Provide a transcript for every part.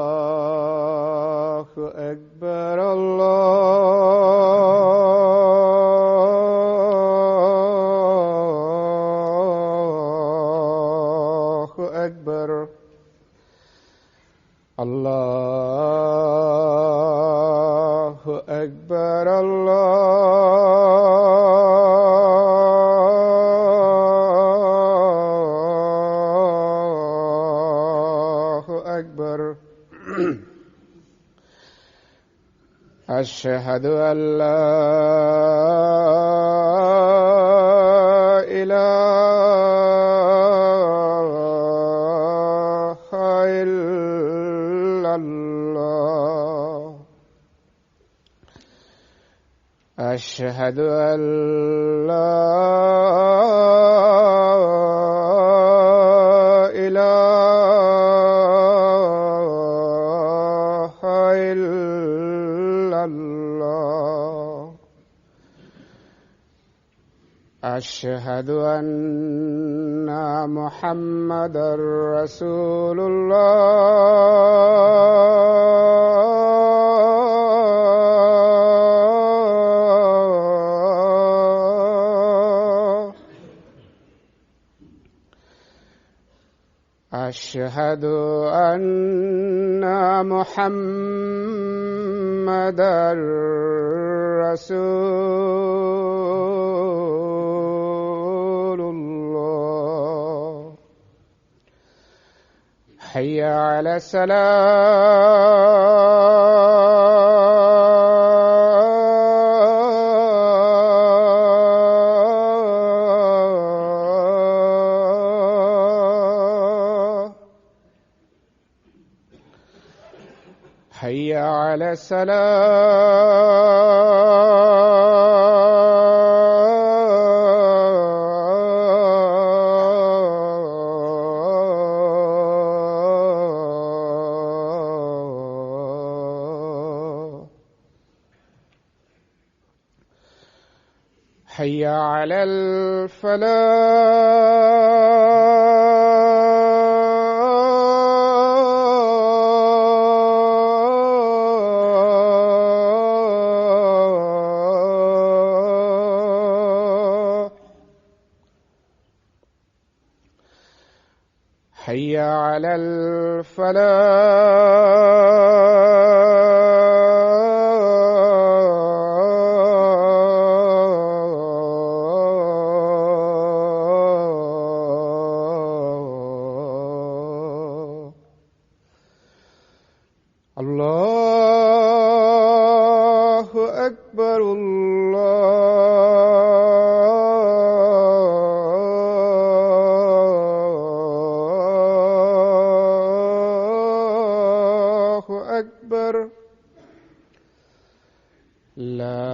الله أكبر الله أكبر الله أكبر الله أكبر أشهد أن لا إله إلا الله أشهد أن لا إله إلا الله أشهد أن محمدا رسول الله أشهد أن محمدا رسول الله حي على الصلاة حي على الصلاة حي على الفلاح حي على الفلاح الله أكبر الله أكبر لا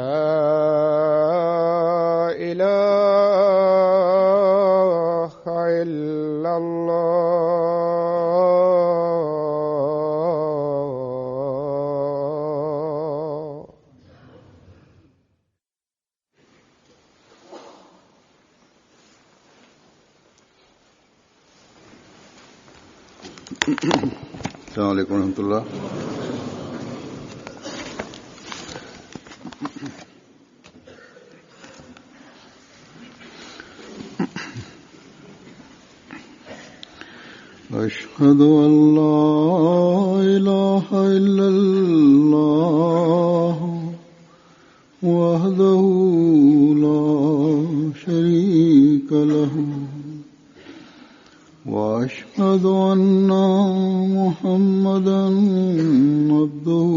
إله إلا الله السلام عليكم ورحمة الله. أشهد أن لا إله إلا الله وحده لا شريك له وأشهد أن محمدا عبده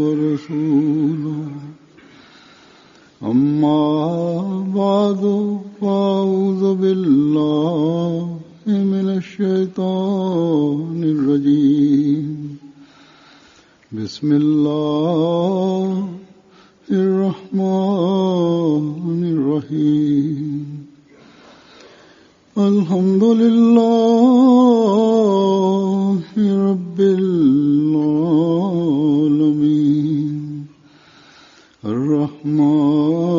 ورسوله أما بعد فأعوذ بالله من الشيطان الرجيم بسم الله الرحمن الرحيم الحمد لله رب العالمين الرحمن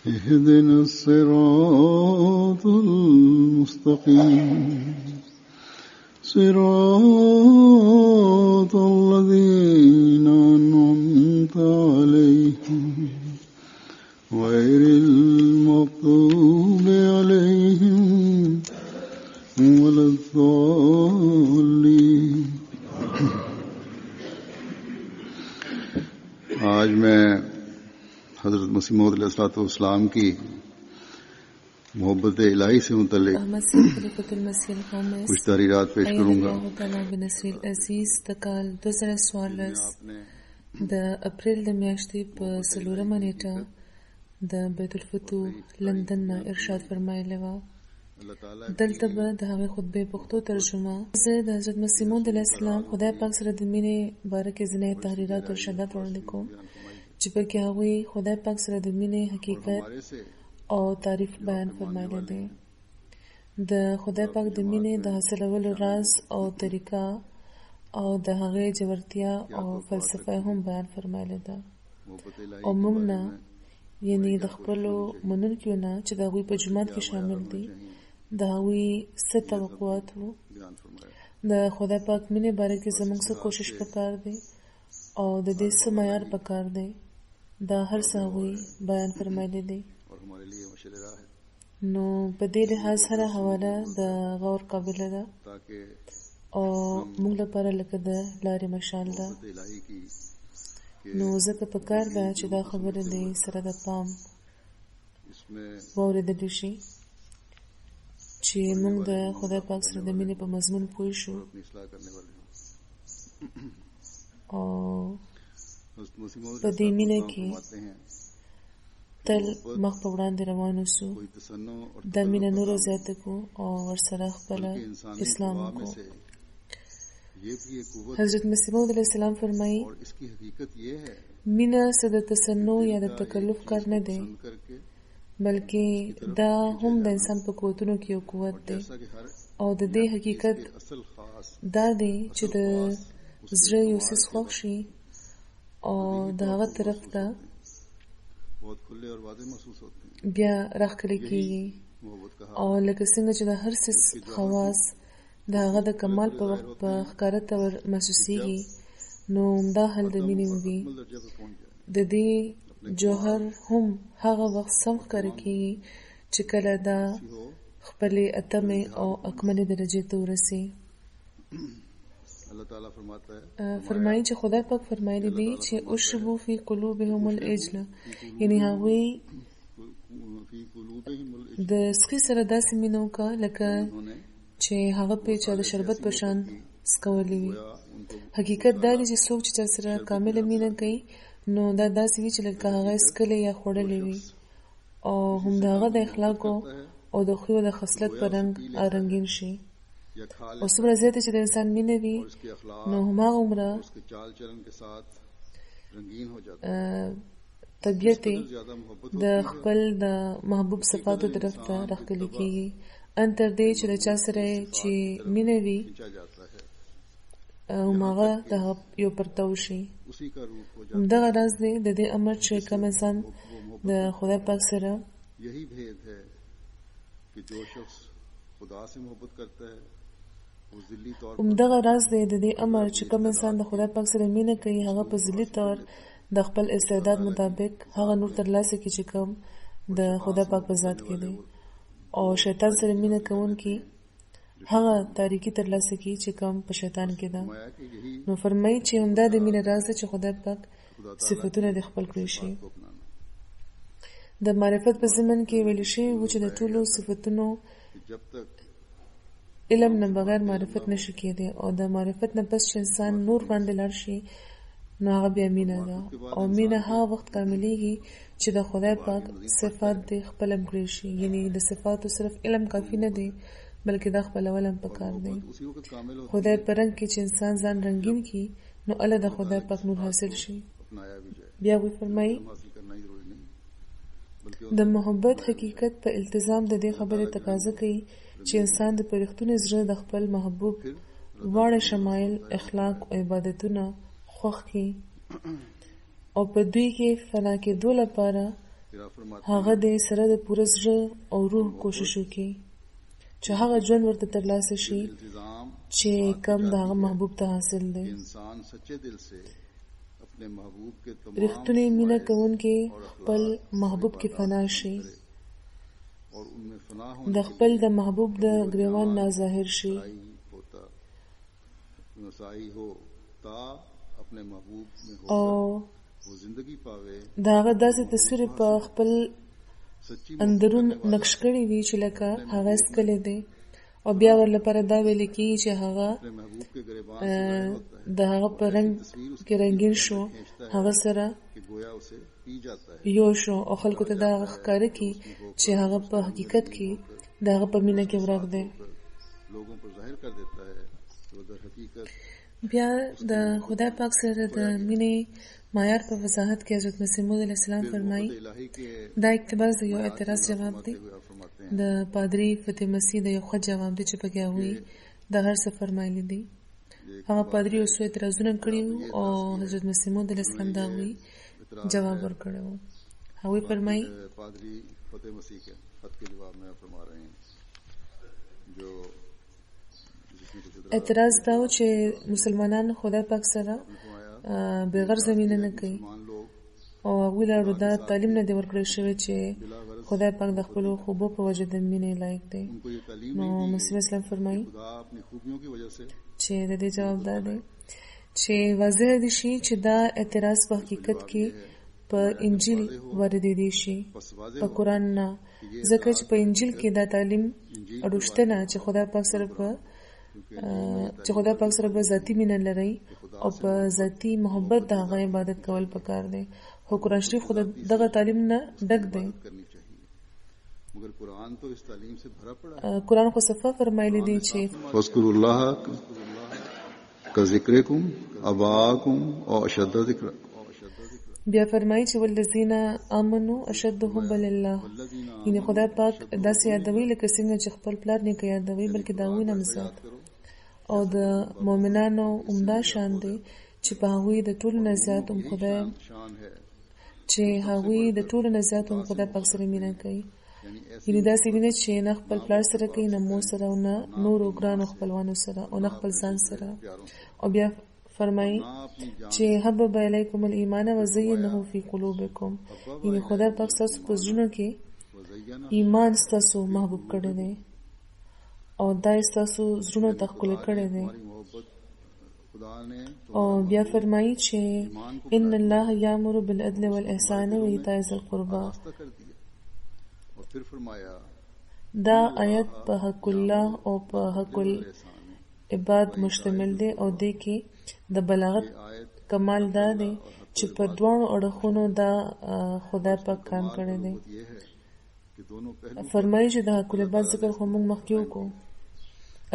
اهدنا الصراط المستقيم صراط الذين أنعمت عليهم غير المغضوب عليهم ولا الضالين. आज मैं हजरत मसीह मौद अलैहिस्सलाम की मोहब्बत इलाही से मुतल्लिक कुछ तारीरात पेश करूंगा. د اپریل د میاشتې په 4مه نیټه د بیت الفتوح لندن نه ارشاد فرمایلی وه. دلته به د هغې خطبې پښتو ترجمه زه د حضرت مسیح موعود علیه السلام خدای پاک سره د مینې باره کې ځینې تحریرات او ارشادات وړاندې کوم چې پکې هغوی خدای پاک سره د مینې حقیقت او تعریف بیان فرمایلی دی. د خدای پاک د مینې د حاصلولو راز او طریقه او د هغې جوړتیا او فلسفه هم بیان فرمایلی ده. او موږ نه یعنی د خپلو منونکیو نه چې د هغوی په جماعت کې شامل دي د هغوی څه توقعات وو. د خدای پاک مینې باره کې زموږ څه کوشش پکار دی او د دې څه معیار پکار دی دا هر څه هغوی بیان فرمایلی دی. نو په دې لحاظ هره حواله د غور قابله ده او موږ لپاره لکه د لارې مشال ده. نو ځکه پکار ده چې دا خبره د سره د پام واورېدلی شي چې موږ د خدای پاک سره د مینې په مضمون پوه شو او په دې مینه کې تل مخ په وړاندې روان اوسو. دا مینه نورو زیاته کو او ورسره خپله اسلام وکړو. حضرت مسیح موعود علیه السلام فرمایي مینه څه د تصنع یا د تکلف کار نه دی بلکې دا هم د انسان په قوتونو کې یو قوت دی او د دې حقیقت دا دی چې د زړه یو څیز خوښ شي او د هغه طرف ته بیا راښکلی کېږي او لکه څنګه چې د هر څیز خواص د هغه د کمال په وخت په ښکاره طور محسوسېږي نو همدا حل د مینې وي. د دې جوهر هم هغه وخت سم ښکاره کېږي چې کله دا خپلې اتمې او اکملې درجې ته ورسي. فرمایي چې خدای پاک فرمایلی دی چې اشربوا فی قلوبهم العجل یعنی هغوی د سخي سره داسې مینه وکړه لکه چې هغه په چا د شربت په شان څکولی وي. حقیقت دا دی چې څوک چې چا سره کامله مینه کوي نو دا داسې وي چې لکه هغه څکلی یا خوړلی وي او همدغه د اخلاقو او د ښو د خصلت په رنګ رنګین شي. او څومره زیاته چې د انسان مینه وي نو هماغومره طبیعت د خپل د محبوب صفاتو طرف ته راښکلی کېږي ان تر دې چې د چا سره چې مینه وي هماغه د یو پرتو شي. همدغه راز دی د دې امر چې کوم انسان د خدای پاک سره همدغه راز دی د دې امر چې کوم انسان د خدای پاک سره مینه کوي هغه په ذلي طور د خپل استعداد مطابق هغه نور ترلاسه کړي چې کوم د خدای پاک په ذات کې دی او شیطان سره مینه کوونکی هغه تاریکی ترلاسه کړي چې کوم په شیطان کې ده. نو فرمایي چې همدا د مینې راز دی چې خدای پاک صفتونه د خپل کړی شي. د معرفت په زمن کې ویل شوي وو چې د ټولو صفتونو علم نه بغیر معرفت نشي کېدی او د معرفت نه پس چې انسان نور باندې لاړ شي نو هغه بیا مینه ده او مینه هغه وخت کاملیږي چې د خدای پاک صفات د خپل کړی شي. یعنی د صفاتو صرف علم کافی نه دی بلکې دا خپل علم پکار دی. خدای په رنګ کې چې انسان ځان رنگین کی نو الله د خدای پاک نور حاصل شي. بیا وی فرمایي د محبت حقیقت په التزام د دې خبرې تقاضا کوي چې انسان د پرختون زړه د خپل محبوب واړه شمایل اخلاق او عبادتونه خوښ کړي او په دوی کې فنا کېدو لپاره फिर आप फरमाते هغه د سره د پوره زړه او روح کوشش وکړي چې هغه ژوند ورته ترلاسه شي इंतजाम چې کم د هغه محبوب ته حاصل دی. इंसान सच्चे दिल से अपने महबूब के तमाम رښتونی مینه کوونکي خپل محبوب کې فنا شي، और उनमें फना د خپل د محبوب د ګریوان نه ظاهر شي होता मसाई हो ता अपने महबूब में او हो वो जिंदगी पावे د هغه दاسې تصویر په خپل सच्ची اندرون نقش کړی وي چې لکه هغه سکلی دی او بیا ور لپاره دا ویل کېږي چې هغه अपने महबूब के गिरबान से जाहिर होता है د هغه په رنګ کې رنګین شو، هغه سره कि गोया उसे पी जाता है یو شو او خلکو ته دا ښکاره کی چې هغه په حقیقت کې د هغه په مینه کې ورک دی. लोगों पर जाहिर कर देता है तो दर हकीकत بیا د خدای پاک سره د مینې معیار په وضاحت کې حضرت مسیح موعود علیه السلام فرمایي इलाही के دا اقتباس د یو اعتراض جواب دی हुए आप फरमाते हैं د پادری فتح مسیح د یو ښه جواب دی چې پکې هغوی د هر څه فرمایلی دي. هغه پادری اوس اعتراضونه کړي وو او حضرت مسیح موعود علیه السلام د هغوی جواب ورکړی و. هغوی فرمایي पादरी फतेह मसीह के खत के जवाब में आप फरमा रहे हैं जो जिसमें कुछ اعتراض دا و چې مسلمانان خدای پاک سره بغیر زمینه نه کوي मान लोग او هغوی له دا تعلیم نه دی ورکړی شوی چې خدای پاک د خپلو خوبو په وجه د مینې لایق دی. उनको ये तालीम نو مسیح اسلام فرمایي खुदा अपनी खूबियों की वजह से چې د دې جواب دا دی چې واضح دي شي چې دا اعتراض په حقیقت کې په انجیل واردېدی شي बस वाज़ेह په قرآن نه، ځکه چې په انجیل کې دا تعلیم اړوشته نه چې خدای پاک سره په ذاتي مینه لري او په ذاتي محبت د هغه عبادت کول پکار دی. خو قرآن شریف خو دغه تعلیم نه ډک دی. करनी चाहिए मगर कुरान तो इस तालीम से भरा पड़ा है قرآن خو صفه فرمایلی دی چې फस्कुरुल्लाह का जिक्रकुम अबाकुम और अशद जिक्र بیا فرمایي چې والذین آمنوا اشد حب لله، یعنی خدای پاک داسې یادوي لکه څنګه چې خپل پلار نه کوي یادوي بلکې دا وینه مزات او د مؤمنانو عمده شان دی چې په هغوی د ټولو نه زیات هم خدای शान है چې هغوی د ټولو نه زیات هم خدای پاک سره مینه کوي، यानी یعنی داسې مینه چې نه خپل پلار سره کوي نه مور سره او نه نورو ګرانو خپلوانو سره او نه خپل ځان سره. او بیا فرمایي چې حبب الیکم الایمان وزینه فی قلوبکم، یعنی خدای پاک ستاسو په زړونو کې ایمان ستاسو محبوب کړی دی او دا ستاسو زړونو ته ښکلی کړی دی. मोहब्बत खुदा ने او بیا فرمایي چې ان الله یامر بالعدل والاحسان وایتاء ذی القربى، रास्ता कर दिया और फिर फरमाया دا آیت په حق الله او په حق العباد مشتمل دی او دې کې د بلاغت کمال دا دی چې په دوه اړخونو دا خدای پاک کار کړی دی. ये है कि दोनों पहलू فرمایي چې د حق العباد ذکر خو موږ مخکې وکړو،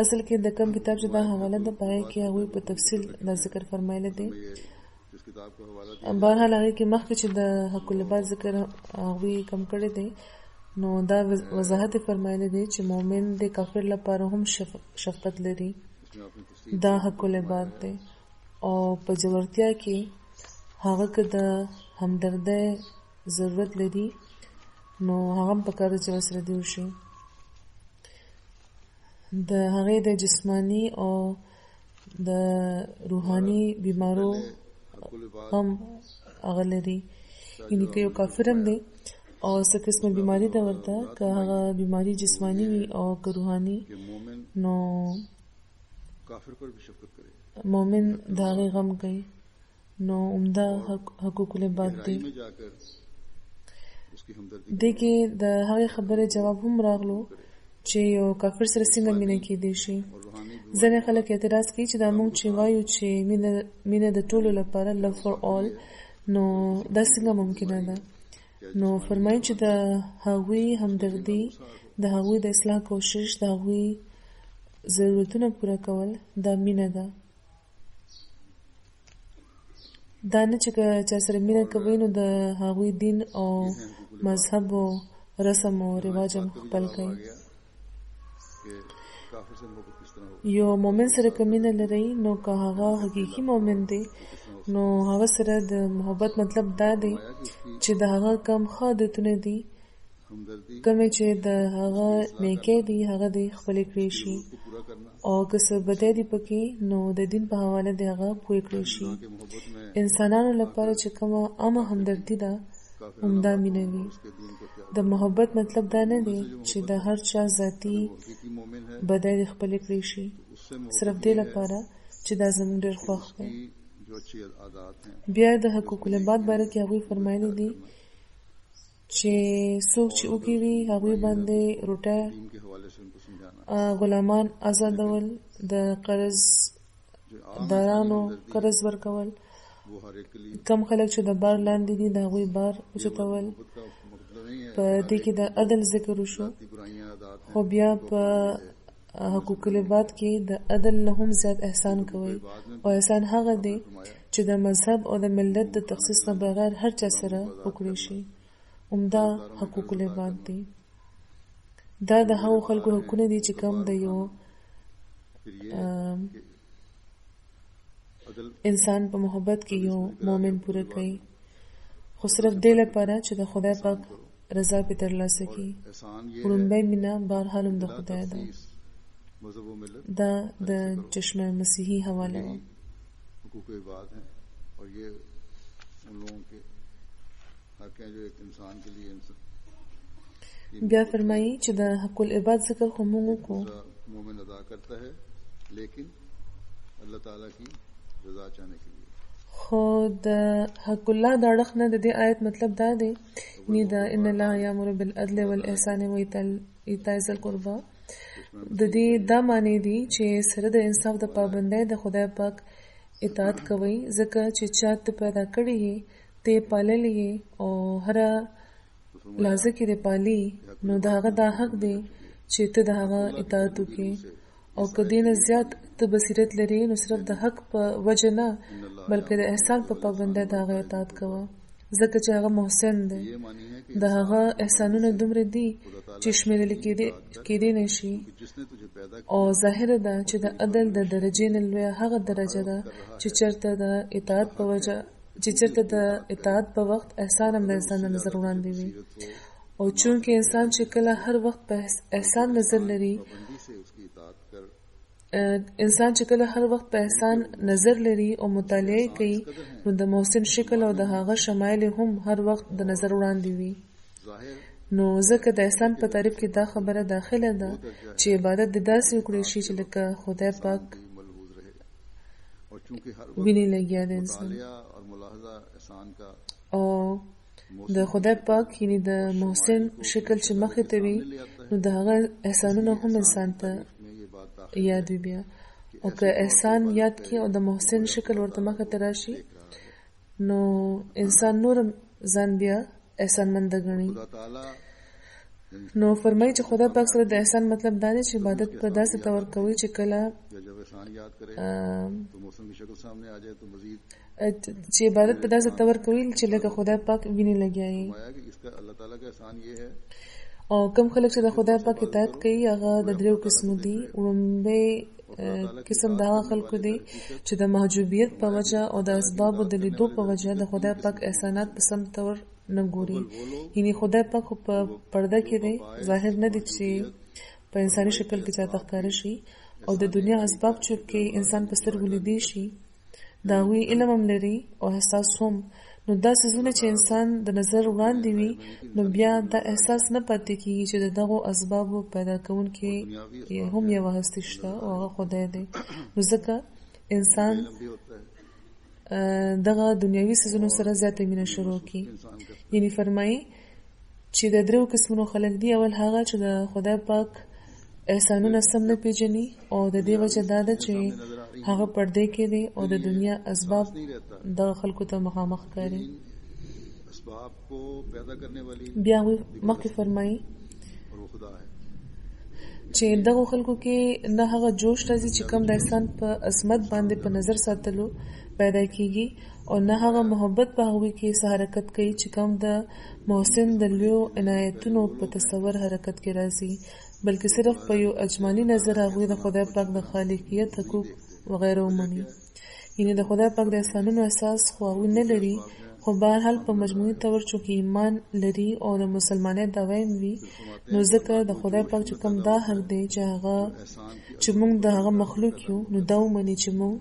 اصل کې د کم کتاب چې دا حواله ده پای کې هغوی په تفصیل دا ذکر فرمایلی دی. इस किताब का हवाला بهرحال هغې کې مخکې چې د حق العباد ذکر هغوی کم کړی دی نو دا وضاحت فرمایلی دی چې مؤمن د کافر لپاره هم شفقت لري، دا حق العباد دی او په جوړتیا کې هغه که د همدردۍ ضرورت لري نو هغه هم پکار دی چې ورسره دی وشي. د هغې د جسمانی او د روحاني بیمارو هم هغه لري، یعنی که یو کافر هم دی او څه قسمه بیماری ده ورته، که هغه بیماری جسمانی وي او که روحاني कि मोमिन نو काफिर पर भी शफकत करे مؤمن د هغې غم کوي. نو عمده حقوق العباد دی. में जाकर उसकी हमदर्दी دې کې د هغې خبرې جواب هم راغلو چې یو کافر سره څنګه مینه کېدی شي. ځینې خلک اعتراض کوي چې دا موږ چې وایو چې مینه د ټولو لپاره love for all نو دا څنګه ممکنه ده. نو فرمایي چې د هغوی همدردي، د هغوی د اصلاح کوشش، د هغوی ضرورتونه پوره کول دا مینه ده. دا نه چې که چا سره مینه کوي نو د هغوی دین او مذهب او رسم او رواج هم خپل کوي. कि काफिर से मोहब्बत किस तरह हो یو مؤمن سره که مینه لري نو که هغه حقیقي مؤمن دی نو هغه سره د محبت مطلب دا دی چې د هغه کم ښه عادتونه دي हमदर्दी کومې چې د هغه نیکۍ دي هغه د خپلې کړی شي को पूरा करना او که څه بدۍ دي پکې نو د دین په حواله د هغه پوه کړی شي के मोहब्बत में انسانانو لپاره چې کومه عامه همدردي ده همدا مینه وي उसके दीन को त्याग د محبت مطلب دا نه دی چې د هر چا ذاتي हकीकी मोमिन है بدۍ د خپلې کړی شي उससे صرف دې لپاره چې دا زموږ ډېر خوښ دی की जो अच्छी आदत हैं بیا د حقوق العباد باره کې هغوی فرمایلی دي چې څوک چې وږي وي هغوی باندې روټه दीन के हवाले से उनको समझाना غلامان آزادول د قرض जो دارانو قرض ورکول वो हर एक के लिए کم خلک چې د بار لاندې دي د هغوی بار اوچتول मोहब्बत का मतलब नहीं है په دې کې د عدل ذکر وشو कि बुराइयां आदत خو بیا په حقوق العباد کې د عدل نه هم زیات احسان کوي او احسان هغه دی چې د مذهب او د ملت د تخصیص نه بغیر هر چا سره وکړي شي عمده حقوق العباد دي دا د هغو خلکو حقونه دي چې کوم د یو फिर ये अदल انسان په محبت کې یو مؤمن پوره کوي خو صرف دې لپاره چې د خدای پاک رضا په ترلاسه کړي एहसान ये وړومبی مینه بهرحال هم د خدای ده मजहब व मिलत دا د چشم مسیحي حواله وه हुकूक इबाद हैं और ये उन लोगों के हक हैं जो एक इंसान के लिए بیا فرمایي چې د حق العباد ذکر خو موږ وکړو मोमिन अदा करता है लेकिन अल्लाह ताला की रजा चाहने के लिए خو د حق الله د اړخ نه د دې آیت مطلب دا دی ني دا ان الله یامر بالعدل والاحسان وایتاء ذی القربى د دې دا معنی دي چې سره د انصاف د پابندۍ د خدای پاک اطاعت کوي ځکه چې چا ته پیدا کړی یې ته پاللی یې او هر لازم کې د پالي نو دا هغه د حق دی چې ته د هغه اطاعت وکړي او کدی نه زیات ته بصیرت لري نو صرف د حق په وجه نه بلکې د احسان په پابندۍ د هغه اطاعت کوه ځکه چې هغه محسن دی ये मानी है कि د هغه احسانونه دومره دي چې شمیرل کېدی نشي कि जिसने तुझे पैदा او ظاهر ده چې د عدل د درجې نه لوی هغه درجه ده چې چرته د اطاعت په وجه چې چرته د اطاعت په وخت احسان هم د انسان د نظر وړاندې وي او چونکه انسان چې کله هر وخت په احسان نظر لري बंदी से उसकी इताअत कर انسان چې کله هر وخت په احسان نظر لري او مطالعه کوي نو د محسن شکل او د هغه شمایل هم هر وخت د نظر وړاندې وي ظاهر نو ځکه د احسان په تعریف کې دا خبره داخله ده چې عبادت د داسې وکړي شي چې لکه خدای پاک भी मलबूज रहे और चूंकि हर ویني لګیا د انسان मुतालिया और मुलाहजा एहसान का او د خدای پاک یعنی د محسن شکل چې مخې ته وي نو د هغه احسانونه هم انسان ته में ये बात दाखिल یاد وي بیا او که احسان یاد کی او د محسن شکل ورته مخې ته راشي نو انسان نور ځان بیا احسان مند غني खुदा ताला نو فرمایي چې خدای پاک سره د احسان مطلب دا دی چې عبادت په داسې تور کوي چې کله या जब एहसान याद करे तो मौसम की शक्ल सामने आ जाए तो मजीद چې عبادت په داسې تور کوي چې لکه خدای پاک ویني لګیایي आया कि इसका अल्लाह ताला का एहसान ये है او کم خلک چې د خدای پاک اطاعت کوي هغه د دریو قسمو دي وړاندې قسم دا خلکو دي چې د محجوبیت په وجه او د اسبابو د لیدو په وجه د خدای پاک احسانات په سم تور نه ګوري یعنی خدای پاک په پرده کې دی ظاهر نه دي چې په انساني شکل کې چاته ښکار شي او د دنیا اسباب چې انسان په سترګو لیدي شي دا وی علم هم لري او احساس هم نو دا سيزونه چې انسان د نظر وړاندې وي نو بیا دا احساس نه پاتې کیږي چې دغه اسباب پیدا کوونکې هم یو هستی شته او هغه خدای دی نو ځکه انسان भी होता है دغه دنیوي سيزونو سره زیاته مینه شروع کی یعنی فرمایي چې د درو قسمونو خلک دی اول هغه چې د خدای پاک احسانونه سم نه پیژني او د دې وجه دا ده چې هغه پردې کې دي او د دنیا اسباب د خلکو ته مخامخ کوي اسباب को पैदा करने वाली بیا مخکې فرمایي और वो खुदा है چې دغه خلکو کې نه هغه جوش راځي چې کوم د انسان په عظمت باندې په نظر ساتلو پیدا کیږي او نه هغه محبت په هغوی کې سه حرکت کوي چې کوم د محسن د لویو عنایتونو په تصور حرکت کې راځي بلکې صرف په یو اجمالی نظر هغوی د خدای پاک د خالقیت حقوق وغیره ومني یعنی د خدای پاک د احسانونو اساس خو هغوی نه لري، خو بهرحال په مجموعي طور چونکې ایمان لري او د مسلمانۍ دعوه یې وي، نو ځکه د خدای پاک چې کوم دا حق دی چې موږ د هغه مخلوق یو، نو دا ومني چې موږ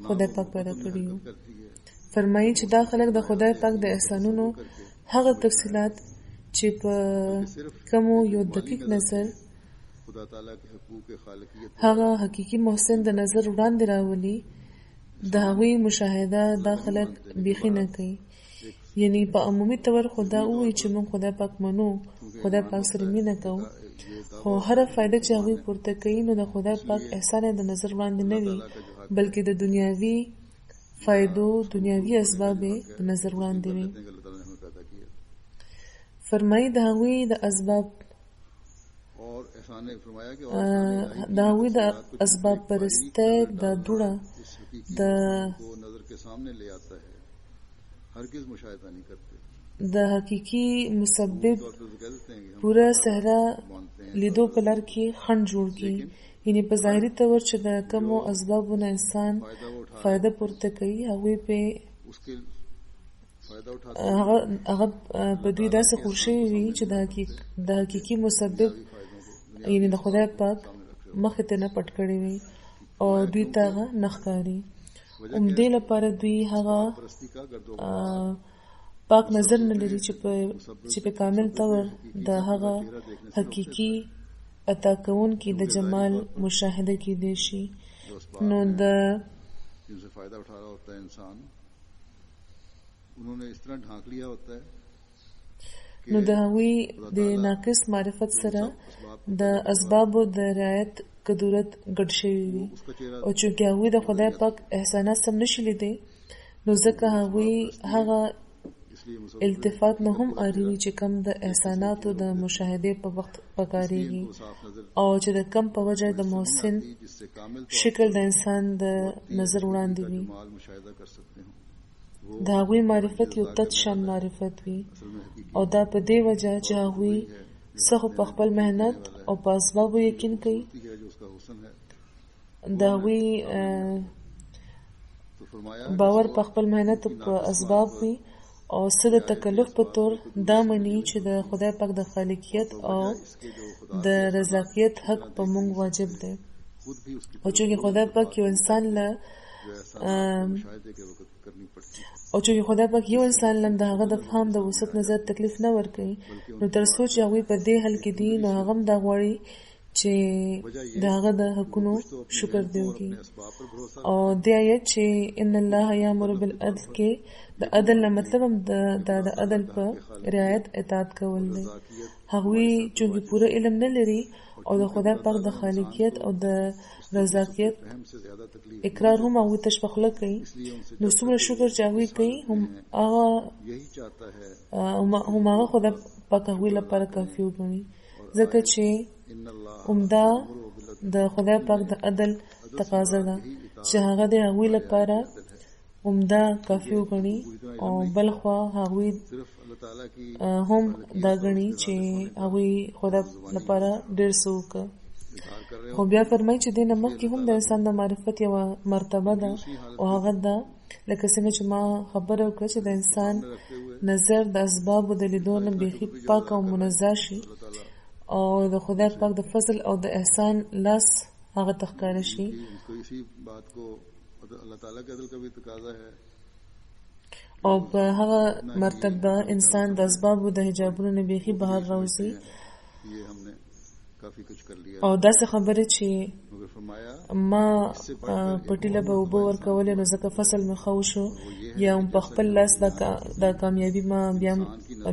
خدای پاک پیدا کړي یو. فرمایي چې دا خلک د خدای پاک د احسانونو هغه تفصیلات چې په کومو یو دقیق نظر هغه حقیقي محسن د نظر وړاندې راولي، د هغوی مشاهده دا خلک بیخي نه کوي. یعنی په عمومي طور خدا وایي چې موږ خدای پاک منو، خدای پاک سره مینه کوو، خو هره فایده چې هغوی پورته کوي نو د خدای پاک احسان د نظر وړاندې نه وي، بلکې د دنیاوي فایدو دنیاوي اسباب د نظر وړاندې وي. فرمایي د هغوی د اسباب پرسته د دوړه د حقیقي مسبب پوره صحرا لیدو په لار کې خنډ جوړ کړي. یعنی په ظاهري طور چې د کومو اسبابونو انسان فایده پورته کوي، هغوی په هغه په دوی داسې خور شوي وي چې د حقیقي مسبب یعنی د خدای پاک مخې ته نه پټ کړی وي او دوی ته هغه نه ښکاري. همدې لپاره دوی هغه پاک نظر نه لري چې په کامل طور د هغه حقیقي عطا کوونکي د جمال مشاهده کیدی شي. نو د هغوی د ناقص معرفت سره د اسبابو د رعایت قدرت ګډ شوي وي، او چونکې هغوی د خدای پاک احسانات سم نشي لیدی، نو ځکه هغوی هغه التفات نه هم اړ وي چې کم د احساناتو د مشاهدې په وخت پکارېږي، او چې د کم په وجه د محسن شکل د انسان د نظر وړاندې وي. د هغوی معرفت یو تت شان معرفت وي، او دا په دې وجه چې هغوی څخه په خپل مهنت او په اسبابو یقین کوي. د هغوی باور په خپل مهنت او په اسباب وي، او څه د تکلف په طور دا مني چې د خدای پاک د خالقیت او د رضاقیت حق په موږ واجب دی. او چونکې خدای پاک یو انسان له د هغه د فهم د وسط نظر تکلیف نه ورکوي، نو تر څو چې هغوی په دې حل کې دي، نو هغه هم دا غواړي چې د هغه د حقونو شکر دی وکړي. او دې آیت چې ان الله یامر بالعدل کې د عدل نه مطلب هم د عدل په رعایت اطاعت کول دی. هغوی چونکې پوره علم نه لري او د خدای پاک د خالقیت او د رضاقیت اقرار هم هغوی ته شپخله کوي، نو څومره شکر چې هغوی کوي هم هغه خدای پاک هغوی لپاره کافي وګڼي، ځکه چې همدا د خدای پاک د عدل تقاضا ده چې هغه د هغوی لپاره همدا کافي وګڼي، او بل خوا هغوی هم دا ګڼي چې هغوی خدای لپاره ډېر څه وکړه. خو بیا فرمایي چې دې نه مخکې هم د انسان د معرفت یوه مرتبه ده، او هغه ده لکه څنګه چې ما خبره وکړه چې د انسان نظر د اسبابو د لیدو نه بیخي پاک او منزه شي، او د خدای پاک د فضل او د احسان لاس هغه ته ښکاره شي. او په هغه مرتبه انسان د اسبابو د حجابونو نه بیخي بهر راوځي. او داسې خبره چې ما پټیله به اوبه ورکولې، نو ځکه فصل مې ښه وشو، یا هم په خپل لاس دا کامیابي ما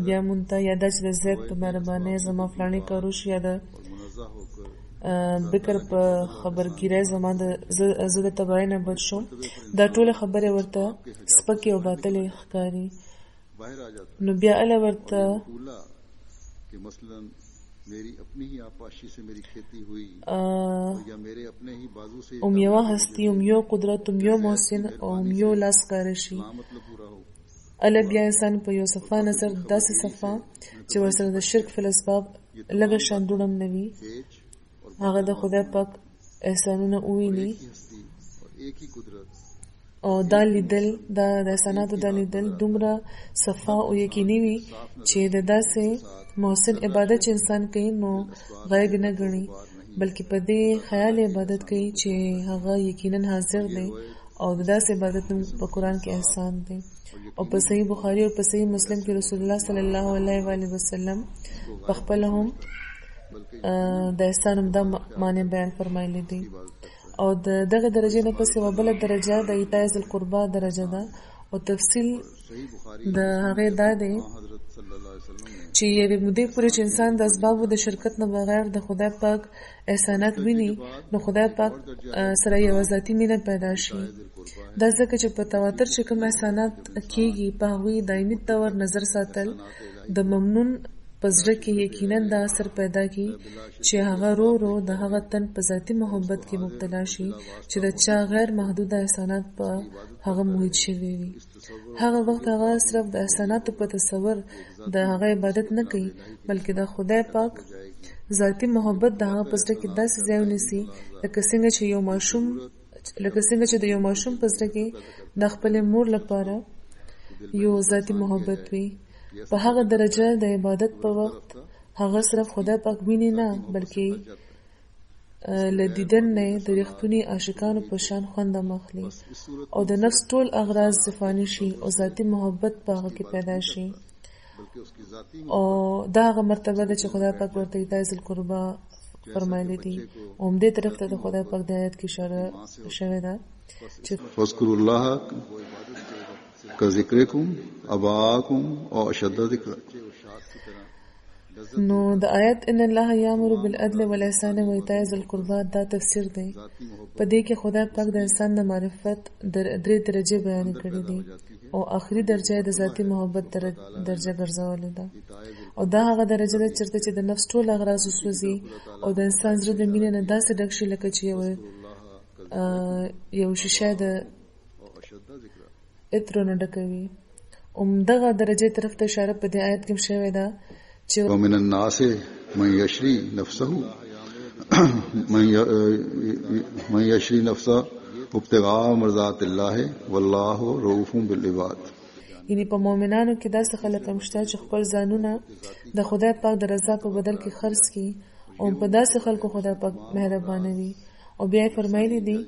بیا مونته، یا دا چې د زید په مهربانۍ زما فلاني کار وشو، یا د بکر په خبرګیرۍ زما زه د تباهۍ نه بچ شوم، دا ټولې خبرې ورته سپکې او باطلې ښکاري. نو بیا اله ورته ام یو هستی، ام یو قدرت، ام یو محسن او ام یو لاس ښکاره شي. اله بیا انسان په یو صفا نظر داسې صفا چې ورسره د شرک فی الاسباب لږه شان دوړم نه وي، هغه د خدای پاک احسانونه وویني او دا لیدل دا د احساناتو دا لیدل دومره صفا او یقیني وي چې د داسې محسن عبادت چې انسان کوي نو غیب نه ګڼي بلکې په دې خیال عبادت کوي چې هغه یقینا حاضر دی او د داسې عبادت په قرآن کې احسان دی او په صحیح بخاری او په صحیح مسلم کې رسول الله صلی الله علیه و آله وسلم په خپل هم د احسان هم دا معنی بیان فرمایلی دی او دغه درجه نه پس یو بل درجه د ایتاء ذی القربا درجه ده او تفصیل د هغه دا دی چې یوه مودې پورې چې انسان د اسبابو د شرکت نه بغیر د خدای پاک احسانات ویني نو خدای پاک سره یو ذاتی مینه پیدا شي دا ځکه چې په تواتر چې کوم احسانات کیږي په هغوی دایمي طور نظر ساتل د ممنون پزړه کې یقینا دا اثر پیدا کی چې هغه رو رو د هغه تن په ذاتی محبت کې مبتلا شي چې د چا غیر محدود احسانات په هغه محیط شوی وي هغه وخت هغه صرف د احساناتو په تصور د هغه عبادت نه کوي بلکې د خدای پاک ذاتی محبت د هغه پزړه کې داسې ځای ونیسي لکه څنګه چې د یو ماشوم پزړه کې د خپل مور لپاره یو ذاتی محبت وي په هغه درجه د عبادت په وخت هغه صرف خدای پاک ویني نه بلکې لدیدن نه د رښتونی عاشقانو په شان خوند مخلي او د نفس ټول اغراض زفانی شي او ذاتی محبت په هغه کې پیدا شي او دا هغه مرتبه ده چې خدای پاک ورته ایتاء ذی القربا فرمایلی دي او دې طرف ته د خدای پاک د آیت کې اشاره شوی ده چې فذكروا الله كذكركم اباءكم او اشد ذکر نو د آیت ان الله یامر بالعدل والاحسان وایتاء ذی القربا دا تفسیر دی په دې کې خدای پاک د انسان د معرفت درې درجه بیان کړې دي او آخري درجه د ذاتی محبت درجه ګرځولې ده او دا هغه درجه ده چې د نفس ټول اغراض وسوځي او د انسان زړه د مینې نه داسې ډک شي لکه چې یو شیشه د عطر نه ډکوي دغه درجه طرف ته اشاره په دې آیت کې شوې ده چې ومن الناس من یشری نفسه من یشری نفسه ابتغاء مرضات الله والله رؤوف بالعباد یعنی په مؤمنانو کې داسې خلک هم شته چې خپل ځانونه د خدای پاک د رضا په بدل کې خرڅ کړي او په داسې خلکو خدای پاک مهربان وي او بیا فرمایلی دي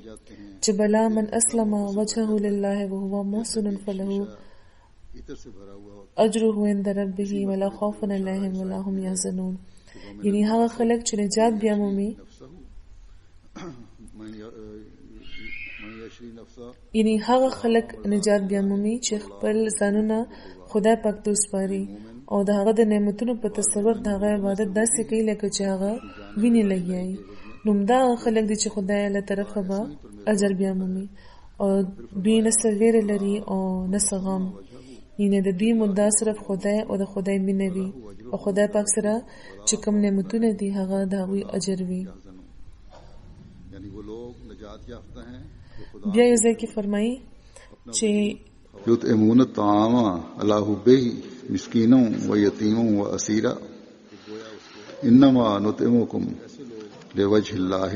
چې بلا من اسلم وجهه لله وهو محسن فله اجره عند ربه ولا خوف عليهم ولا هم يحزنون یعنی هغه خلک چې نجات بیا مومي چې خپل ځانونه خدای پاک ته وسپاري او د هغه د نعمتونو په تصور د هغه عبادت داسې کوي لکه چې هغه ویني لګیایي نو دا خلک دي چې خدای له طرفه به اجر بیا مومي او دوی نه څه ویره لري او نه څه غم یعنی د دوی مدعا صرف خدای او د خدای مینه وي او خدای پاک سره چې کوم نعمتونه دي هغه د هغوی اجر وي بیا یو ځای کې فرمایي چې یطعمون الطعام علی حبه مسکینا و یتیما و اسیرا انما نطعمکم لوجه الله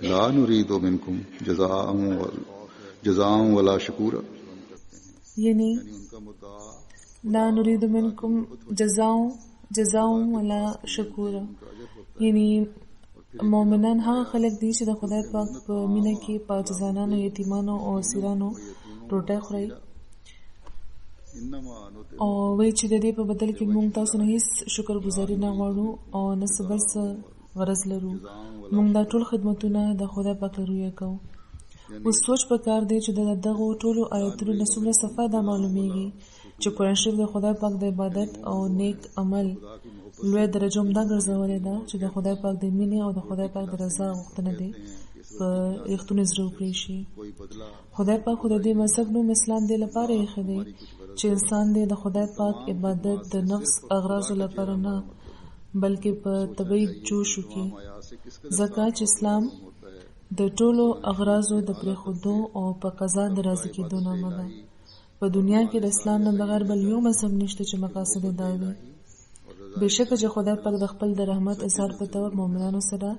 لا نريد منكم جزاء ولا شکورا یعنی لا نريد منكم جزاء ولا شکورا یعنی مؤمنان هغه خلک دي چې د خدای پاک په مینه کې پاکزانانو یتیمانو او اسیرانو روټه خوري او وایي چې د دې په بدل کې موږ تاسو نه هیڅ شکر گزاري نه غواړو او نه څه بل څه غرض لرو موږ دا ټول خدمتونه د خدای پاک لپاره کوو اوس سوچ پکار دی چې دغه ټولو آیتونو نه څومره صفه دا معلومیږي چې قرآن شریف د خدای پاک د عبادت او نیک عمل لوی درجه هم دا ګرځولې ده چې د خدای پاک د مینې او د خدای پاک د رضا غوښتنه دی په رښتونې زړه وکړي شي خدای پاک خو د دې مذهب نوم اسلام دی لپاره ایښی دی چې انسان دی د خدای پاک عبادت د نفس اغراضو لپاره نه بلکې په طبیعي جوش وکړي ځکه چې اسلام د ټولو اغراضو د پرېښودو او په قضا د راضي کېدو نامه ده په دنیا کې د اسلام نه بغیر بل یو مذهب نشته چې مقاصد یې دا وي بېشکه چې خدای پاک د خپل د رحمت اظهار په طور مؤمنانو سره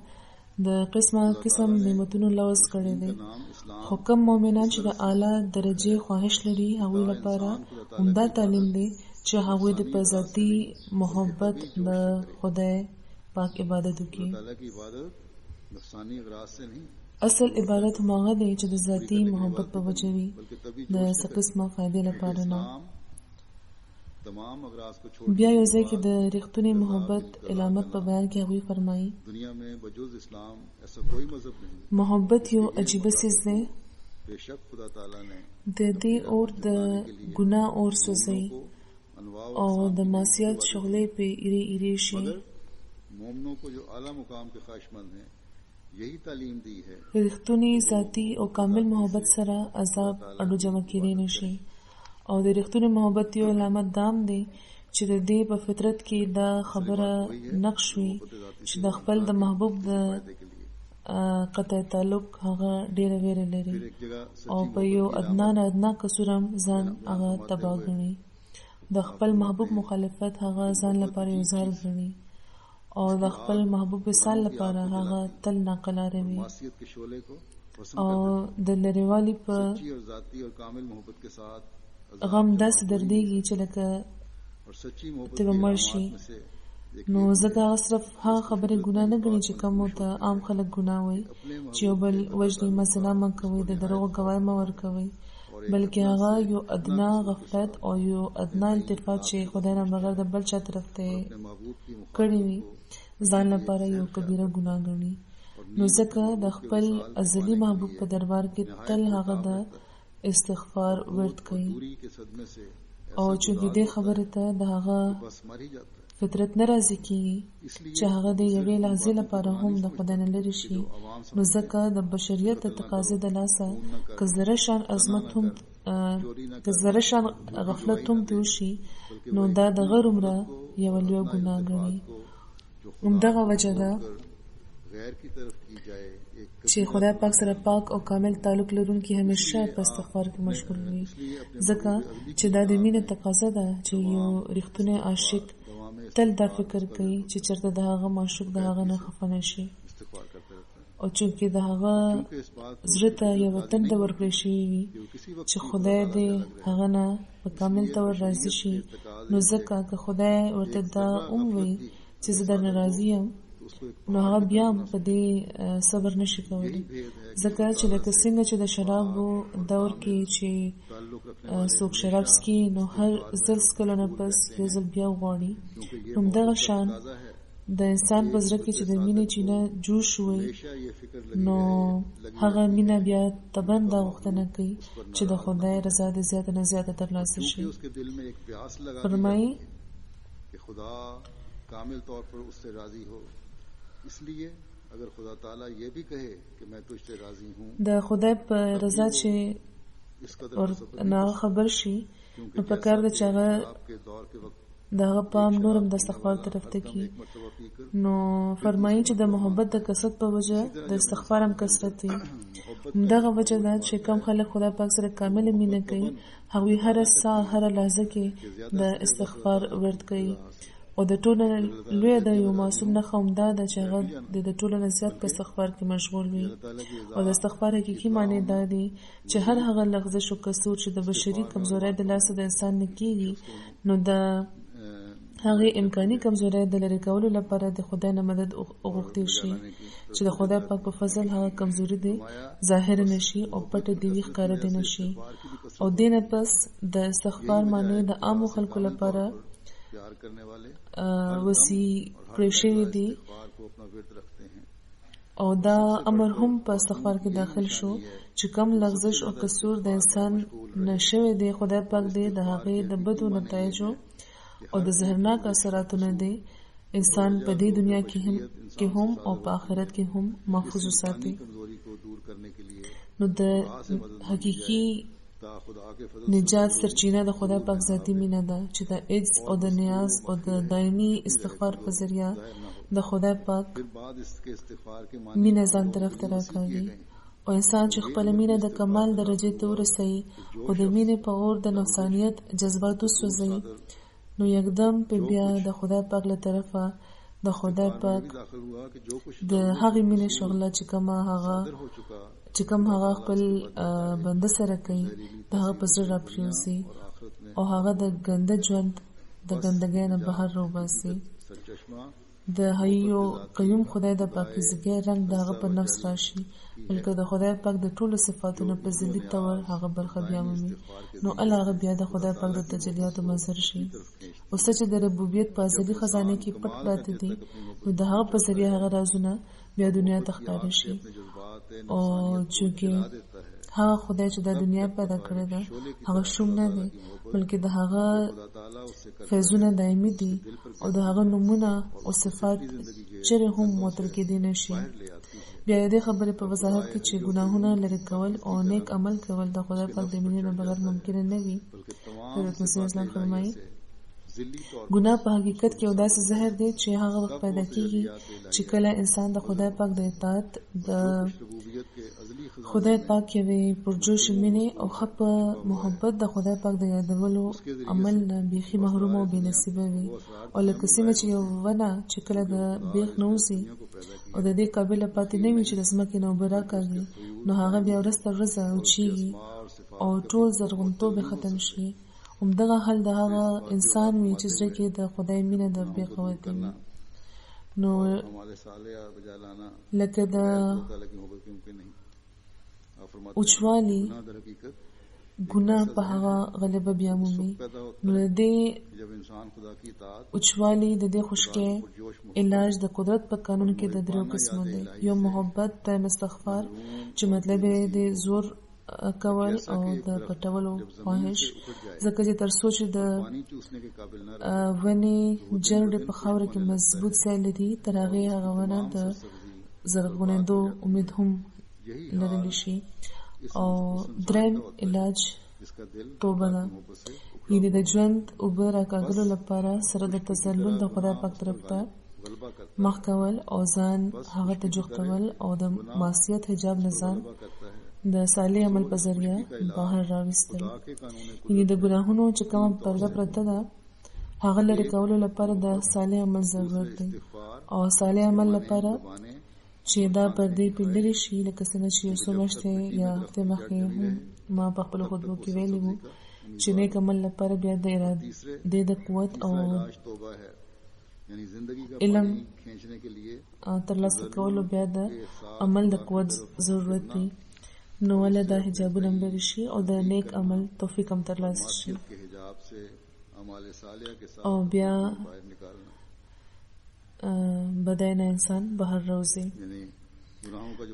د قسم نعمتونو لوز کړی دی. नाम इस्लाम خو کوم مؤمنان چې د اعلی درجې خواهش لري هغوی لپاره عمده تعلیم دی چې هغوی د په ذاتي محبت د خدای پاک عبادت وکړي. ताला की इबादत नफसानी अगराज से नहीं اصل عبادت هم هغه دی چې د ذاتي محبت په وجه وي، د څه قسمه فایدې لپاره نه. तमाम अगराज को छोड़ بیا یو ځای کې د رښتونې محبت علامت په بیان کې هغوی فرمایي दुनिया में बजूज इस्लाम ऐसा कोई मजहब नहीं. محبت یو عجیبه څیز دی. बेशक खुदा ताला ने د दې اور د ګناه اور سوځي को अनवा او د معصیت شغلې په ایری شي. मोमनों को जो आला मुकाम के ख्वाहिशमंद हैं यही तालीम दी है رښتونی ذاتي او کامل محبت سره عذاب اډو جمع کېدی نشي. او د رښتونی محبت یو علامت دام دی چې د دې په فطرت کې دا خبره نقش وي چې د خپل د محبوب د قطع تعلق هغه ډېره ویره لري एक जगह او په یو ادنا قصور هم ځان هغه تباه ګڼي. د خپل محبوب مخالفت هغه ځان لپاره یو زهر ګڼي او د خپل محبوب وصال لپاره هغه تل ناقلاره وي. मासियत के शोले को او د لریوالي په सच्ची और जाती और कामिल मोहब्बत के साथ غم داسې دردېږي چې لکه और सच्ची मोहब्बत ته به مړ شي. نو ځکه هغه صرف هغه خبرې ګناه نه ګڼي چې کوم ته عام خلک ګناه وایي چې یو بل وژني، مثلا مه کوئ، د دروغو ګواهي مه ورکوئ، بلکې هغه یو ادنا غفلت او یو ادنا التفات چې خدای نه بغیر د بل چا طرف ته کړی وي ځان لپاره یو کبیره ګناه ګڼي. نو ځکه د خپل ازلي محبوب په دربار کې تل هغه د استغفار ورد کوي. दूरी के सदमे से او چې دې خبره ته د هغه बस मर ही जाता है. فطرت نه راضي کیږي چې هغه د یوې لحظې لپاره هم د خدای نه لرې شي. نو ځکه د بشریت د تقاضې د لاسه که زره شان عظمت هم که زره شان غفلت هم دې وشي نو دا د غیر عمره یوه لویه ګناه ګڼي. همدغه وجه ده गैर की तरफ की जाए एक چې خدای پاک سره پاک او کامل تعلق لرونکي همیشه په استغفار کې مشغول وي. ځکه چې دا د مینې تقاضا ده چې یو رښتونی عاشق تل دا فکر کوي چې چېرته د هغه معشوق د هغه نه خفه نه شي. इस्तिग़फ़ार करते रहता है. او چونکې د هغه इस बात زړه ته یوه تنده ورکړی شوې وي چې خدای دې هغه نه په کامل طور راضي شي. نو ځکه که خدای ورته دا ووایي چې زه درنه راضي یم نو هغه بیا هم په دې صبر نشي کولی. ځکه چې لکه څنګه چې د شرابو دور کې چې څوک شراب څکي نو هر ځل څکلو نه پس یو ځل بیا غواړي. همدغه شان د انسان په زړه کې چې د مینې چینه جوش وي نو هغه مینه بیا طبعا دا غوښتنه کوي چې د خدای رضا دې زیاته نه زیاته ترلاسه شي. उसके दिल में एक प्यास लगा فرمایي कि खुदा कामिल तौर पर उससे राजी हो. इसलिए अगर खुदा ताला ये भी कहे कि मैं तुझसे राजी हूँ د خدای په رضا چې इस कदर اور نه خبر شي نو په کار ده چې هغه आपके दौर के वक्त د هغه پام نورم د استغفار طرف ته کی. मर्तबा पीकर نو فرمایي چې د محبت د کثرت په وجه د استغفار هم کثرت وي. دغه وجه ده چې کوم خلک خدای پاک سره کامل مینه کوي هغوی هره ساه هره لحظه کې د استغفار ورد کوي. او د ټولو لویه د یو معصوم نښه همدا ده چې هغه د ټولو نه زیات په استغفار کې مشغول وي. او د استغفار حقیقي معنی دا دی چې هر هغه لغزش او کسور چې د بشري کمزورۍ د لاسه د انسان نه کېږي نو د هغې امکاني کمزورۍ د لرې کولو لپاره د خدای نه مدد وغوښتل شي چې د خدای پاک په فضل هغه کمزوري دی ظاهر نه شي او پټه دې وي ښکاره دې نه شي. او دې نه پس د استغفار معنی د عامو خلکو لپاره प्यार करने वाले وسیع کړی شوی دی. इस्तग़फ़ार को अपना विरद रखते हैं. او دا امر هم په استغفار کې داخل شو چې کم لغزش او کسور د انسان نشوي دی خدای پاک دې د هغې د بدو نتایجو او د زهرناک اثراتو نه دی انسان په دې دنیا کې هم او په آخرت کې هم محفوظ وساتي. कमजोरी को दूर करने के लिए نو د حقیقي ता खुदा के फजल نجات سرچینه د خدای پاک ذاتی مینه ده چې د عجز او د نیاز او د دایمي استغفار په ذریعہ د خدای پاک फिर बाद इसके इस्तिग़फ़ार के مینه ځان طرف ته راکاږي. او انسان چې خپل مینه د کمال درجې ته ورسوي او د مینې په اور د نفسانیت جذباتو سوځي نو یکدم په بیا د خدای پاک له طرفه د خدای پاک د هغې مینې شغله چې کوم هغه خپل بنده سره کوي د هغه په زړه راپرېوځي او هغه د ګنده ژوند د ګندګۍ نه بهر راوباسي. د حیو قیوم خدای د پاکیزګۍ رنګ د هغه په نفس راشي، بلکې د خدای پاک د ټولو صفاتونو په ذلي طور هغه برخه بیا مومي. نو هغه بیا د خدای پاک د تجلیاتو مظهر شي. اوس چې د ربوبیت په ازلي خزانه کې پټ پراته دي، نو د هغه په ذریعه هغه رازونه بیا دنیا ته ښکاره شي. او چونکې هغه خدای چې د دنیا پیدا کړې ده هغه شوم نه دی، بلکې د هغه فیضونه دایمي دي او د هغه نومونه او صفات چیرې هم معطل کېدی نشي. بیا دې خبرې په وضاحت کې چې ګناهونه لرې کول او نیک عمل کول د خدای پاک د مینې نه بغیر ممکن نه وي. حضرت مسیح اسلام فرمایي ګناه په حقیقت کې یو داسې زهر دی چې هغه وخت پیدا کېږي چې کله انسان د خدای پاک د اطاعت د خدای پاک یوې پرجوش مینې او ښه په محبت د خدای پاک د یادولو عمل نه بیخي محروم او بې نصیبه وي. او لکه څنګه چې یو ونه چې کله د بیخ نه وځي او د دې قابله پاتې نه وي چې د ځمکې نه اوبه راکاږي، نو هغه بیا ورځ تر ورځه وچېږي او ټول زرغونتوب یې ختم شي. همدغه حال د هغه انسان وي چې زړه کې د خدای مینه د بې قوتې وي. نو لکه د اوچوالي ګناه په هغه غلبه بیا مومي، نو د دې اوچوالي د دې خشکۍ علاج د قدرت په قانون کې د درو قسمو دی. یو محبت د استغفار چې مطلب یې د زور کول او د پټولو خواهش، ځکه چې تر څو چې د ونې جرړې په خاوره کې مضبوط ځای لري تر هغې هغه ونه د زرغونېدو امید هم لرلی شي. او دریم علاج توبه ده، یعنې د ژوند اوبه راکاږلو لپاره سره د تسلل د خدای پاک طرف ته مخ کول او ځان هغه ته جوختول او د معصیت حجاب نه ځان د صالح عمل په ذریعه بهر راوستل. یعنې د ګناهونو چې کومه پرده پرته ده هغه لرې کولو لپاره د صالح عمل ضرورت دی. او صالح عمل لپاره چې دا پردې پې لرې شي، لکه څنګه چې یو څو میاشتې یا هفتې مخکې هم ما په خپلو خطبو کې ویلي وو چې نیک عمل لپاره بیا د ارادې د قوت او علم ترلاسه کولو بیا د عمل د قوت ضرورت دی. نو ولې دا حجابونه هم لرې شي او د نیک عمل توفیق هم ترلاسه شي او بیا بدای نه انسان بهر راوځي.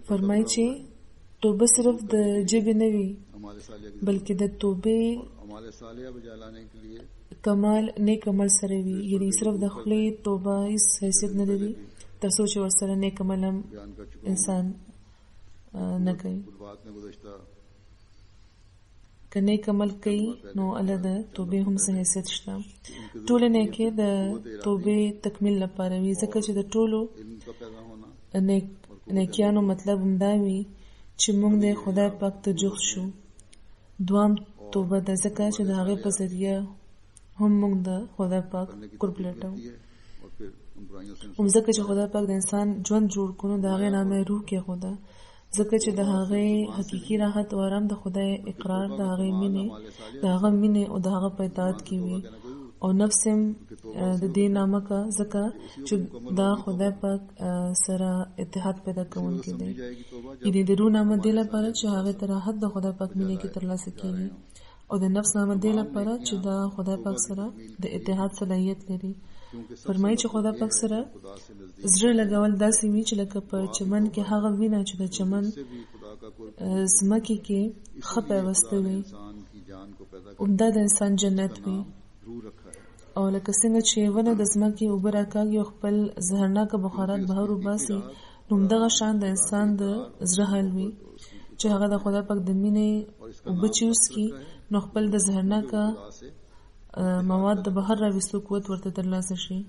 فرمایي چې توبه صرف د ژبې نه وي، بلکې د توبې کمال نیک عمل سره وي. یعنې صرف د خولې توبه هیڅ حیثیت نه لري تر څو چې ورسره نیک عمل هم انسان نه کوي. که نیک عمل کوي نو الله د توبې هم څه حیثیت شته. ټولې نیکۍ د توبې تکمیل لپاره وي، ځکه چې د ټولو نیکیانو مطلب همدا وي چې موږ د خدای پاک ته جوخت شو. دوام توبه ده، ځکه چې د هغې په ذریعه هم موږ د خدای پاک قرب لټو. هم ځکه چې خدای پاک د انسان ژوند جوړ کړو د هغې نامه روح کېښوده، ځکه چې د هغې حقیقي راحت او آرام د خدای اقرار د هغې مینې او د هغه په اطاعت کې وي. او نفس هم د دې نامه کا ځکه چې دا خدای پاک سره اتحاد پیدا کوونکی دی. یعنې د روح نامه دې لپاره چې هغې ته راحت د خدای پاک مینې کې ترلاسه کېږي، او د نفس نامه دې لپاره چې دا خدای پاک سره د اتحاد صلاحیت لري. فرمایي چې خدای پاک سره زړه لګول داسې وي چې لکه په چمن کې هغه وینه چې د چمن ځمکې کې ښه پیوسته وي، عمده د انسان جنت وي. او لکه څنګه چې ونه د ځمکې اوبه راکاږي او خپل زهرناکه بخارات بهر وباسي، نو همدغه شان د انسان د زړه حال وي چې هغه د خدای پاک د مینې اوبه چې وڅښي نو خپل د زهرناکه مواد د بهر راوستو قوت ورته ترلاسه شي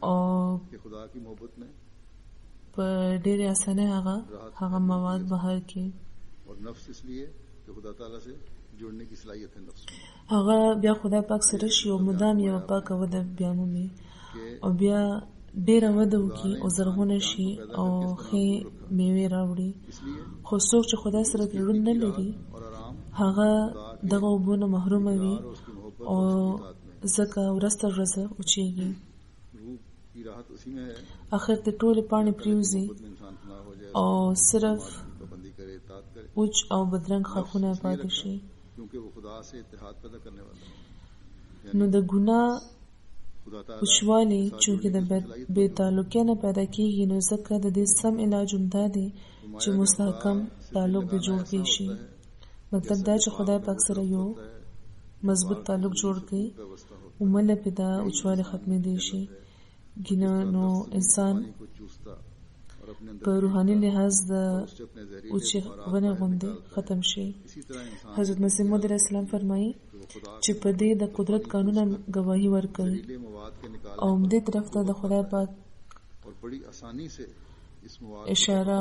او په ډېرې اسانۍ هغه مواد بهر کې هغه بیا خدای پاک سره شي او مدام یو پاکه وده بیا مومي. او بیا ډیره وده وکړي او زرغونه شي او ښې میوې راوړي. خو څوک چې خدای سره تړون نه لري هغه دغه اوبو نه محرومه وي او ځکه ورځ تر ورځه وچېږي. اخر ته ټولې پاڼې پرېوځي او صرف وچ او بدرنګ ښاخونه پاتې شي. نو د ګناه وچوالی چونکې د بې تعلقۍ نه پیدا کېږي، نو ځکه د دې سم علاج هم دا دی چې مستحکم تعلق دې جوړ کړی شي. مطلب دا چې خدای پاک سره یو مضبوط تعلق جوړ کړي ومله پې دا وچوالی ختمېدی شي. نو انسان په روحاني لحاظ د وچې ونې غوندې ختم شي. حضرت مسیح موعود علیه السلام فرمایي چې په دې د قدرت قانونه ګواهي ورکوي او همدې طرف ته د خدای پاک اشاره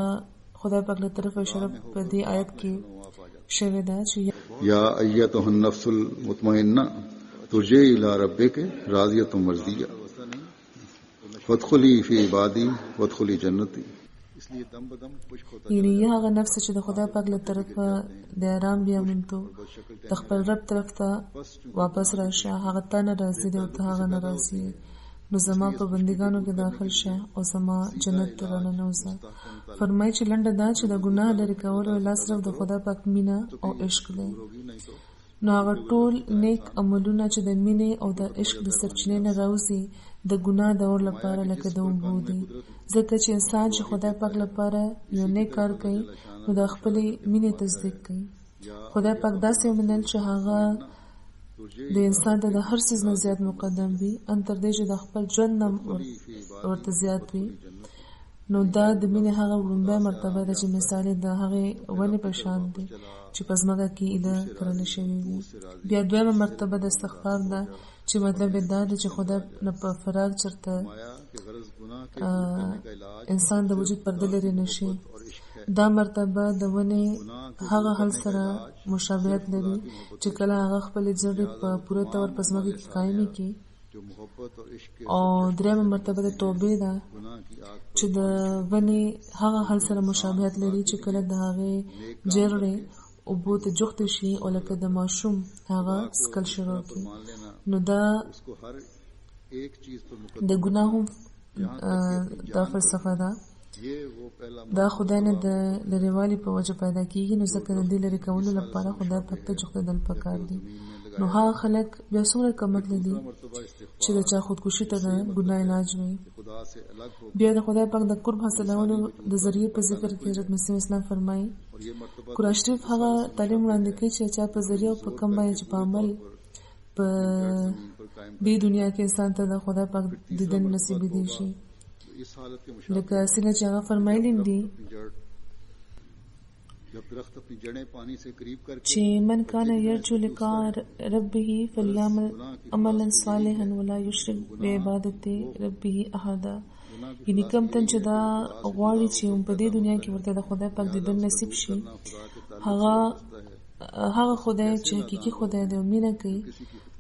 خدای پاک له طرفه اشاره په دې آیت کې شوې ده چې یا ایتها النفس المطمئنه ترجعی الی ربک راضیة مرضیہ فادخلی فی عبادی وادخلی جنتی. یعنی یا هغه نفس چې د خدای پاک له طرفه د آرام بیامونتو د خپل رب طرف ته واپس راشه، هغه تا نه راضي دی او ته هغه نه راضي، نو زما په بندګانو کې داخل شه او زما جنت ته راننوځه. فرمایي چې لنډه دا چې د ګناه لرې کولو علاج صرف د خدای پاک مینه او عشق دی. نو هغه ټول نیک عملونه چې د مینې او د عشق د سرچینې نه راوځي د ګناه د اور لپاره لکه د اوبو دي. ځکه چې انسان چې خدای پاک لپاره یو نیک کار کوي نو د خپلې مینې تصدیق کوي. خدای پاک داسې ومنل چې هغه د انسان ته د هر څیز نه زیات مقدم وي، ان تر دې چې د خپل ژوند نه ورته زیات وي. نو دا د مینې هغه وړومبی مرتبه ده چې مثال د هغې ونې په شان دی چې په ځمکه کې ایله کرلې شوې وي. بیا دویمه مرتبه د استغفار ده چې مطلب یې دا دی چې خدای نه په فراق چرته انسان د وجود پرده لرې نه شي. دا مرتبه د ونې هغه حل سره مشابهت لري چې کله هغه خپلې جړې په پوره طور په ځمکه کې قایمې کړي. او درېیمه مرتبه د توبې ده چې د ونې هغه حل سره مشابهت لري چې کله د هغې جړې اوبو ته جوخته شي او لکه د ماشوم هغه څکل شروع کړي. نو دا د ګناه هم دا فلسفه ده. دا خدای نه د لرېوالي په وجه پیدا کېږي، نو ځکه د دې لرې کولو لپاره خدای پاک ته جوختېدل پکار دي. نو هغه خلک بیا څومره کمتله دي چې د چا خودکشي ته د ګناه علاج وي. بیا د خدای پاک د قرب حاصلولو د ذریعې په ذکر کې حضرت مسیح اسلام فرمایي قرآن شریف هغه تعلیم وړاندې کوي چې چا په ذریعه او په کم باندې چې په عمل په دې دنیا کې انسان ته د خدای پاک دیدن نصیب دي شي. لکه څنګه چې هغه فرمایلی دي چې من کان یرجو لقاء ربه فلیعمل عملا صالحا ولا یشرک بعبادت ربه احدا. یعنی کم تن چې دا غواړي چې په دې دنیا کې ورته د خدای پاک دیدن نصیب شي، هغه خدای چې حقیقي خدای دی او مینه کوي،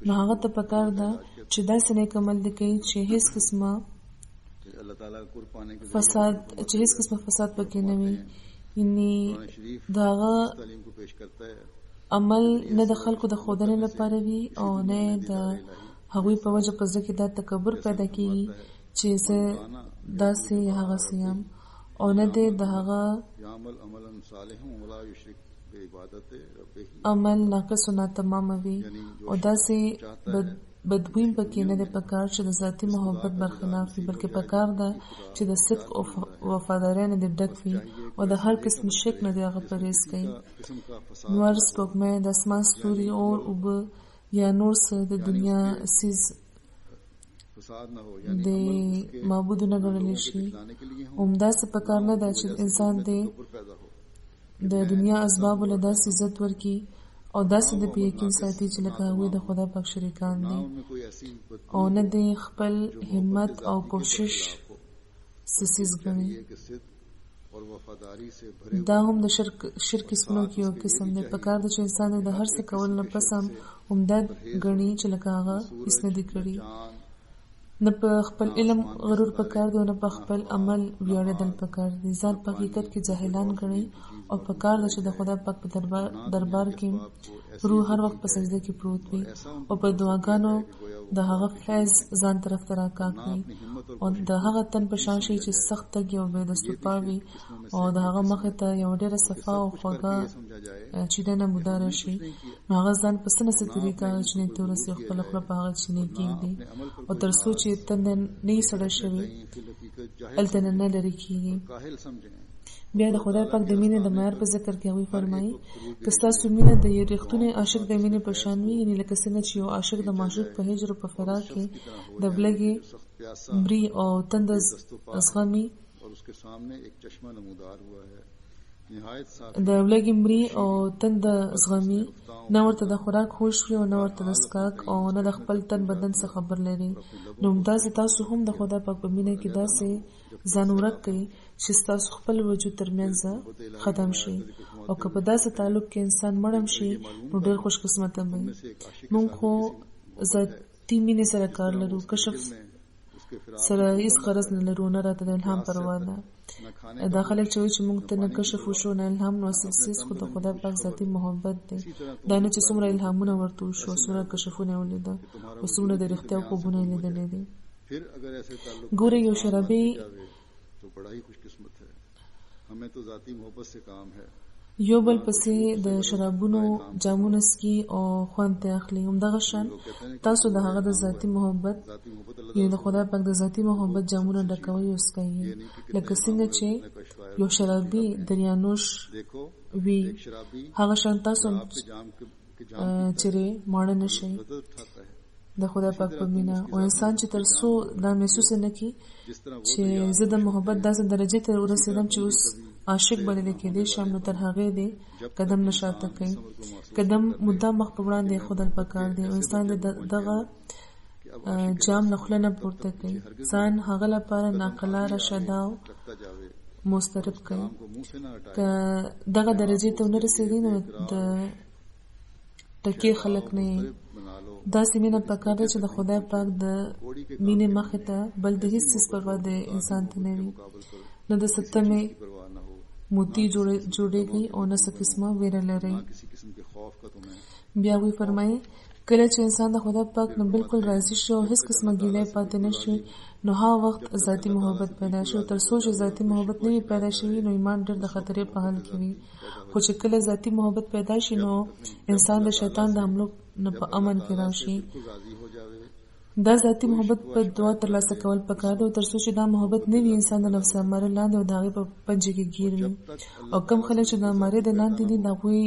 نو هغه ته پکار ده چې داسې نیک عمل دې کوي چې هیڅ قسمه فساد پکې نه وي. یعنی دا هغه عمل نه د خلکو د ښودنې لپاره وي او نه د هغوی په وجه په زړه کې دا تکبر پیدا کېږي چې زه داسې هغسې یم، او نه دی د هغه عمل ناقص و ناتمامه وي او داسې بدبویم پکې نه دی پکار چې د ذاتي محبت برخلاف وي، بلکې پکار ده چې د صدق او وفادارۍ نه دی ډک وي او د هر قسم شک نه دی هغه پرهیز کوي. نور سپوږمۍ، د اسمان ستوري، اور، اوبه یا نور څه د دنیا څیز د معبودو نه ګڼلی شي. همداسې پکار نه ده چې انسان دی د دنیا اسبابو له داسې عزت ورکړي او داسې د په یقین ساتي چې لکه هغوی د خدای پاک شریکان دي، او نه دی خپل همت او کوشش څیز ګڼي. دا هم د شرک قسمونو کې یو قسم دی. پکار ده چې انسان د هر څه کولو نه پس هم همدا ګڼي چې لکه هغه هیڅ نه دي کړي. نه په خپل علم غرور پکار دی او نه په خپل عمل ویاړېدل پکار دی. ځان په حقیقت کې جاهلان ګڼي او پکار ده چې د خدای پاک په دربار کې روح هر وخت په سجده کې پروت وي او په دعاګانو د هغه فیض ځان طرف ته راکاږ وي او د هغه تن په شان شي چې سخت تږی او بې دستوپا وي او د هغه مخې ته یو ډېره صفا او خوږه چینه موده راشي، نو هغه ځان په څه نه څه طریقه هغه چینې ته ورسي او خپله خوله په هغه چینې کېږدي او تر څو چې تنده نه وي سړه شوې هلته نه لرې کېږي. بیا د خدای پاک د مینې د معیار په ذکر کې هغوی فرمایي که ستاسو مینه د یو رښتوني عاشق د مینې په شان وي، یعنې لکه څنګه چې یو عاشق د معشوق په هجر او په فراق کې د بلګې مري او تنده زغمي، د ولګي مري او تنده زغمي، نه ورته د خوراک هوش وي او نه ورته د څښاک او نه د خپل تن بدن څخه خبر لري، نو همداسې تاسو هم د خدای پاک په مینه کې داسې ځان ورک کړئ چې ستاسو خپل وجود ترمنځ ختم شي، او که په داسې تعلق کې انسان مړم شي نو ډېر خوش قسمته وي. موږ خو ذاتي مینې سره کار لرو، کشف سره هیڅ غرض نه لرو، نه راته د الهام پروا ده. دا خلک چې وایي چې موږ ته نه کشف وشو نه الهام، نو اصل څیز خو د خدای پاک ذاتي محبت دی. دا نه چې څومره الهامونه ورته وشو، څومره کشفونه یې ولیده او څومره د رښتیا خوبونه یې لیدلي دي. ګورئ یو شرابي یو بل پسې د شرابونو جامونه سکي او خوند ته اخلي، همدغه شان تاسو د هغه د ذاتي محبت یعنې د خدای پاک د ذاتي محبت جامونه ډکوئ او سکئ، لکه څنګه چې یو شرابي دریانوش وي، هغه شان تاسو چیرې ماړه نشئ د خدای پاک په مینه. او انسان چې تر څو دا محسوس نه کړي چې زه د محبت داسې درجې ته ورسېدم چې اوس عاشق بللی کېدی شم، نو تر هغې دی قدم نه شاته کوي، قدم مدام مخ په وړاندې ایښودل پکار دی او انسان دغه جام له خوله نه پورته کوي، ځان هغه لپاره ناقلاره شده او مضطرب کوي. که دغه درجې ته ونه رسېدی نو د ټکي خلک نه یې. داسې مینه پکار ده چې د خدای پاک د مینې مخې ته بل د هیڅ څیز پروا د انسان ته نه وي، نه د ستمې موتی جوړېږي او نه څه قسمه ویره لري. بیا وی فرمایي کله چې انسان د خدای پاک نه بالکل راضي شي او هیڅ قسمه ګیلې پاتې نه شي، نو هغه وخت ذاتي محبت پیدا شي. تر څو چې ذاتي محبت نه وي پیدا شوي نو ایمان ډېر د خطرې په حال کې وي، خو چې کله ذاتي محبت پیدا شي نو انسان د شیطان د حملو نه په امن کې راشي. دا ذاتي محبت په دعا ترلاسه کول پکار دی، او تر څو چې دا محبت نه وي انسان د نفس اماره لاندې او د هغې په پنجې کې گیر وي. او کم خلک چې د امارې د لاندې دي د هغوی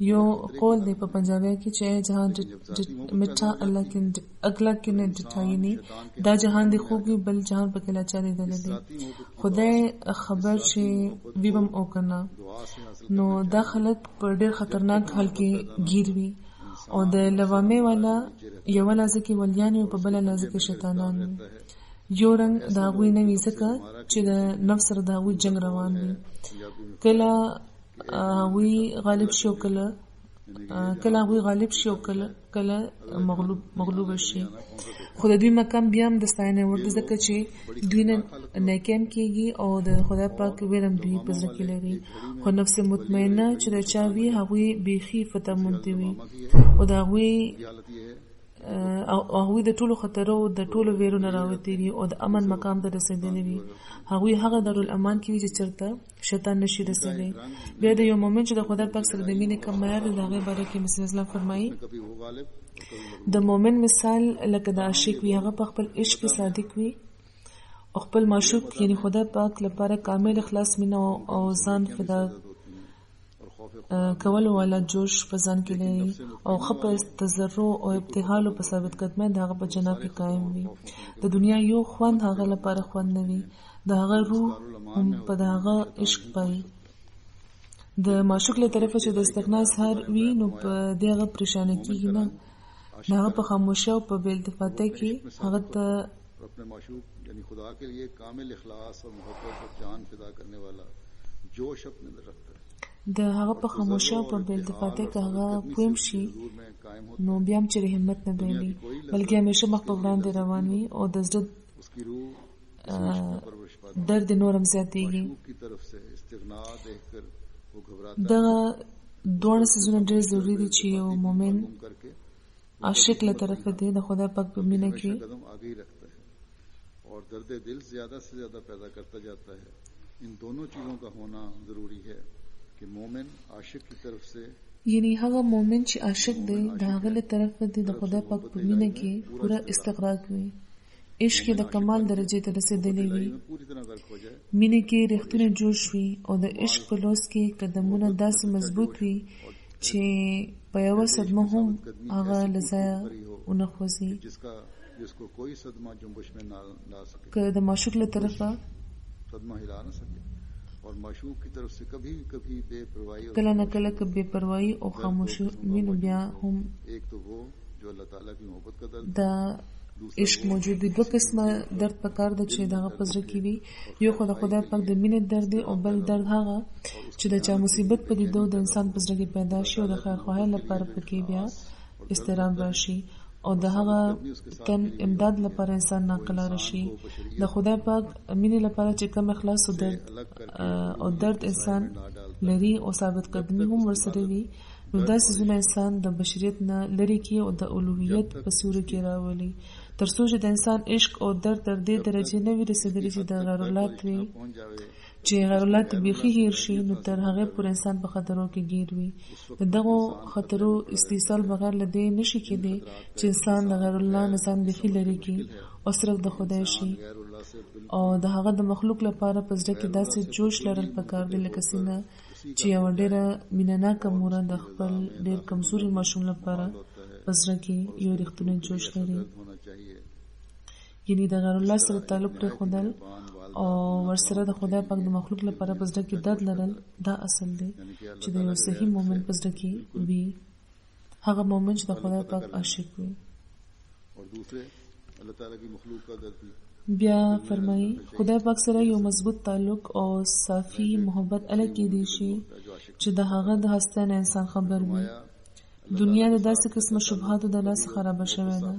یو قول دی په پنجابی کې چې جهان مٹھا اگلا کې نه ډټایي نه، دا جهان دی خوب وي بل جهان پکې لا چا لیدلی دی، خدای خبر چې وي بم او که نه. نو دا خلک په ډېر خطرناک حال کې گیر وي او د لوامې والا یوه لحظه کې ولیان وي او په بله لحظه کې شیطانان وي. یو رنګ د هغوی نه وي ځکه چې د نفس سره د هغوی جنګ روان وي، کله هغوی غالب شي او کله هغوی غالب شي او کله مغلوب شي. خو د دوی مقام بیا هم د ستاینې وړ دی ځکه چې دوی نه نیکي هم کېږي او د خدای پاک ویر هم دوی په زړه کې لري. خو نفس مطمئنه چې د چا وي هغوی بیخي فتمونتې وي او د هغوی د ټولو خطرو د ټولو ویرو نه راوتي وي او د امن مقام ته رسېدلی وي. هغوی هغه دارالامان کې وي چې چېرته شیطان نشي رسېدی. بیا د یو مؤمن چې د خدای پاک سره د مینې کم معیار دی د هغې باره کې مسیح اسلام فرمایي د مؤمن مثال لکه د عاشق وي، هغه په خپل عشق کې صادق وي او خپل معشوق یعنی خدای پاک لپاره کامل اخلاص مینه او ځان فدا کولو والا جوش په ځان کې لري او ښه په تضرع او ابتهال او په ثابت قدمۍ د هغه په جناب کې قایم وي. د دنیا یو خوند هغه لپاره خوند نه وي، د هغه روح هم په د هغه عشق پایي. د معشوق له طرفه چې د استغنا اظهار وي نو په دې هغه پریشانه کېږي نه، د هغه په خاموشۍ او په بې التفاتۍ کې هغه ته اپنے معشوق یعنی خدا کے لیے کامل اخلاص اور محبت اور جان فدا کرنے والا جوش اپنے اندر رکھتا ہے. د هغه په خاموشه او په بې التفاتۍ که هغه پویم شي نو بیا هم چېرې همت نه بایلي بلکې همیشه مخ په وړاندې روان وي او د زړه درد نور هم زیاتېږي. دغه دواړه څیزونه ډېر ضروري دي چې یو مؤمن عاشق له طرفه دی د خدای پاک په مینه کې اور درد دل زیادہ سے زیادہ پیدا کرتا جاتا ہے. ان دونوں چیزوں کا ہونا ضروری ہے کہ مومن عاشق کی طرف سے یعنی هغه مؤمن چې عاشق دی د هغه له طرفه دی د خدای پاک په مینه کې پورا استغراق وي، عشق د کمال درجه ته رسیدلی وي، مینه کې رښتینی جوش وي او د عشق په لوس کې قدمونه داسې مضبوط وي چې په یوه صدمه هم هغه له ځایه ونه خوځي. جس کو کوئی صدمہ جنبش میں نہ لا سکے که د معشوق له طرفه صدمہ ہلا نہ سکے اور معشوق کی طرف سے کبھی کبھی بے پرواہی کله نه کله که بے پروايي او خاموشي وي نو بیا هم ایک تو وہ جو اللہ تعالیٰ کی محبت کا درد دا عشق موجود دی. دوه قسمه درد پکار ده چې دغه پزړه کې وي، یو خو د خدای پاک د مینې درد دی او بل درد هغه چې د چا مصیبت په لیدو د انسان پزړه کې پیدا شي او د خیر خواهی لپاره پکې بیا استرام راشي او د هغه تن امداد لپاره انسان ناقلار شي. د خدای پاک مینې لپاره چې کم اخلاص او درد انسان لري او ثابت قدمي هم ورسره وي نو دا څیزونه انسان د بشریت نه لري کې او د الوهیت په سوري کې راولي تر څو چې د انسان عشق او درد تر دې درجه نه وي رسیدلی چې د غیر الله وي چې غیر الله ته بیخي هیر شي نو تر هغه پر انسان په خطرو کې گیر وي. دغه خطرو استیصال بغیر له دې نشي کېدی چې انسان د غیر الله نظام بیخي لري کې او صرف د خدای شي او د هغه د مخلوق لپاره په زړه کې داسې جوش لرل پکار دی لکه څنګه چې یو ډېره مینهناکه مور د خپل ډېر کمزوري ماشوم لپاره په زړه کې یو رښتونی جوش لري. یعنی د غیر الله سره تعلق پرېښودل او ورسره د خدای پاک د مخلوق لپاره په زړه کې درد لرل دا اصل دی چې د یو صحیح مؤمن په زړه کې وي، هغه مؤمن چې د خدای پاک عاشق وي. بیا فرمایي خدای پاک سره یو مضبوط تعلق او صافي محبت الګ کېدی شي چې د هغه د هستن انسان خبر وي. دنیا د داسې قسمه شبهاتو د لاس خرابه شوې ده،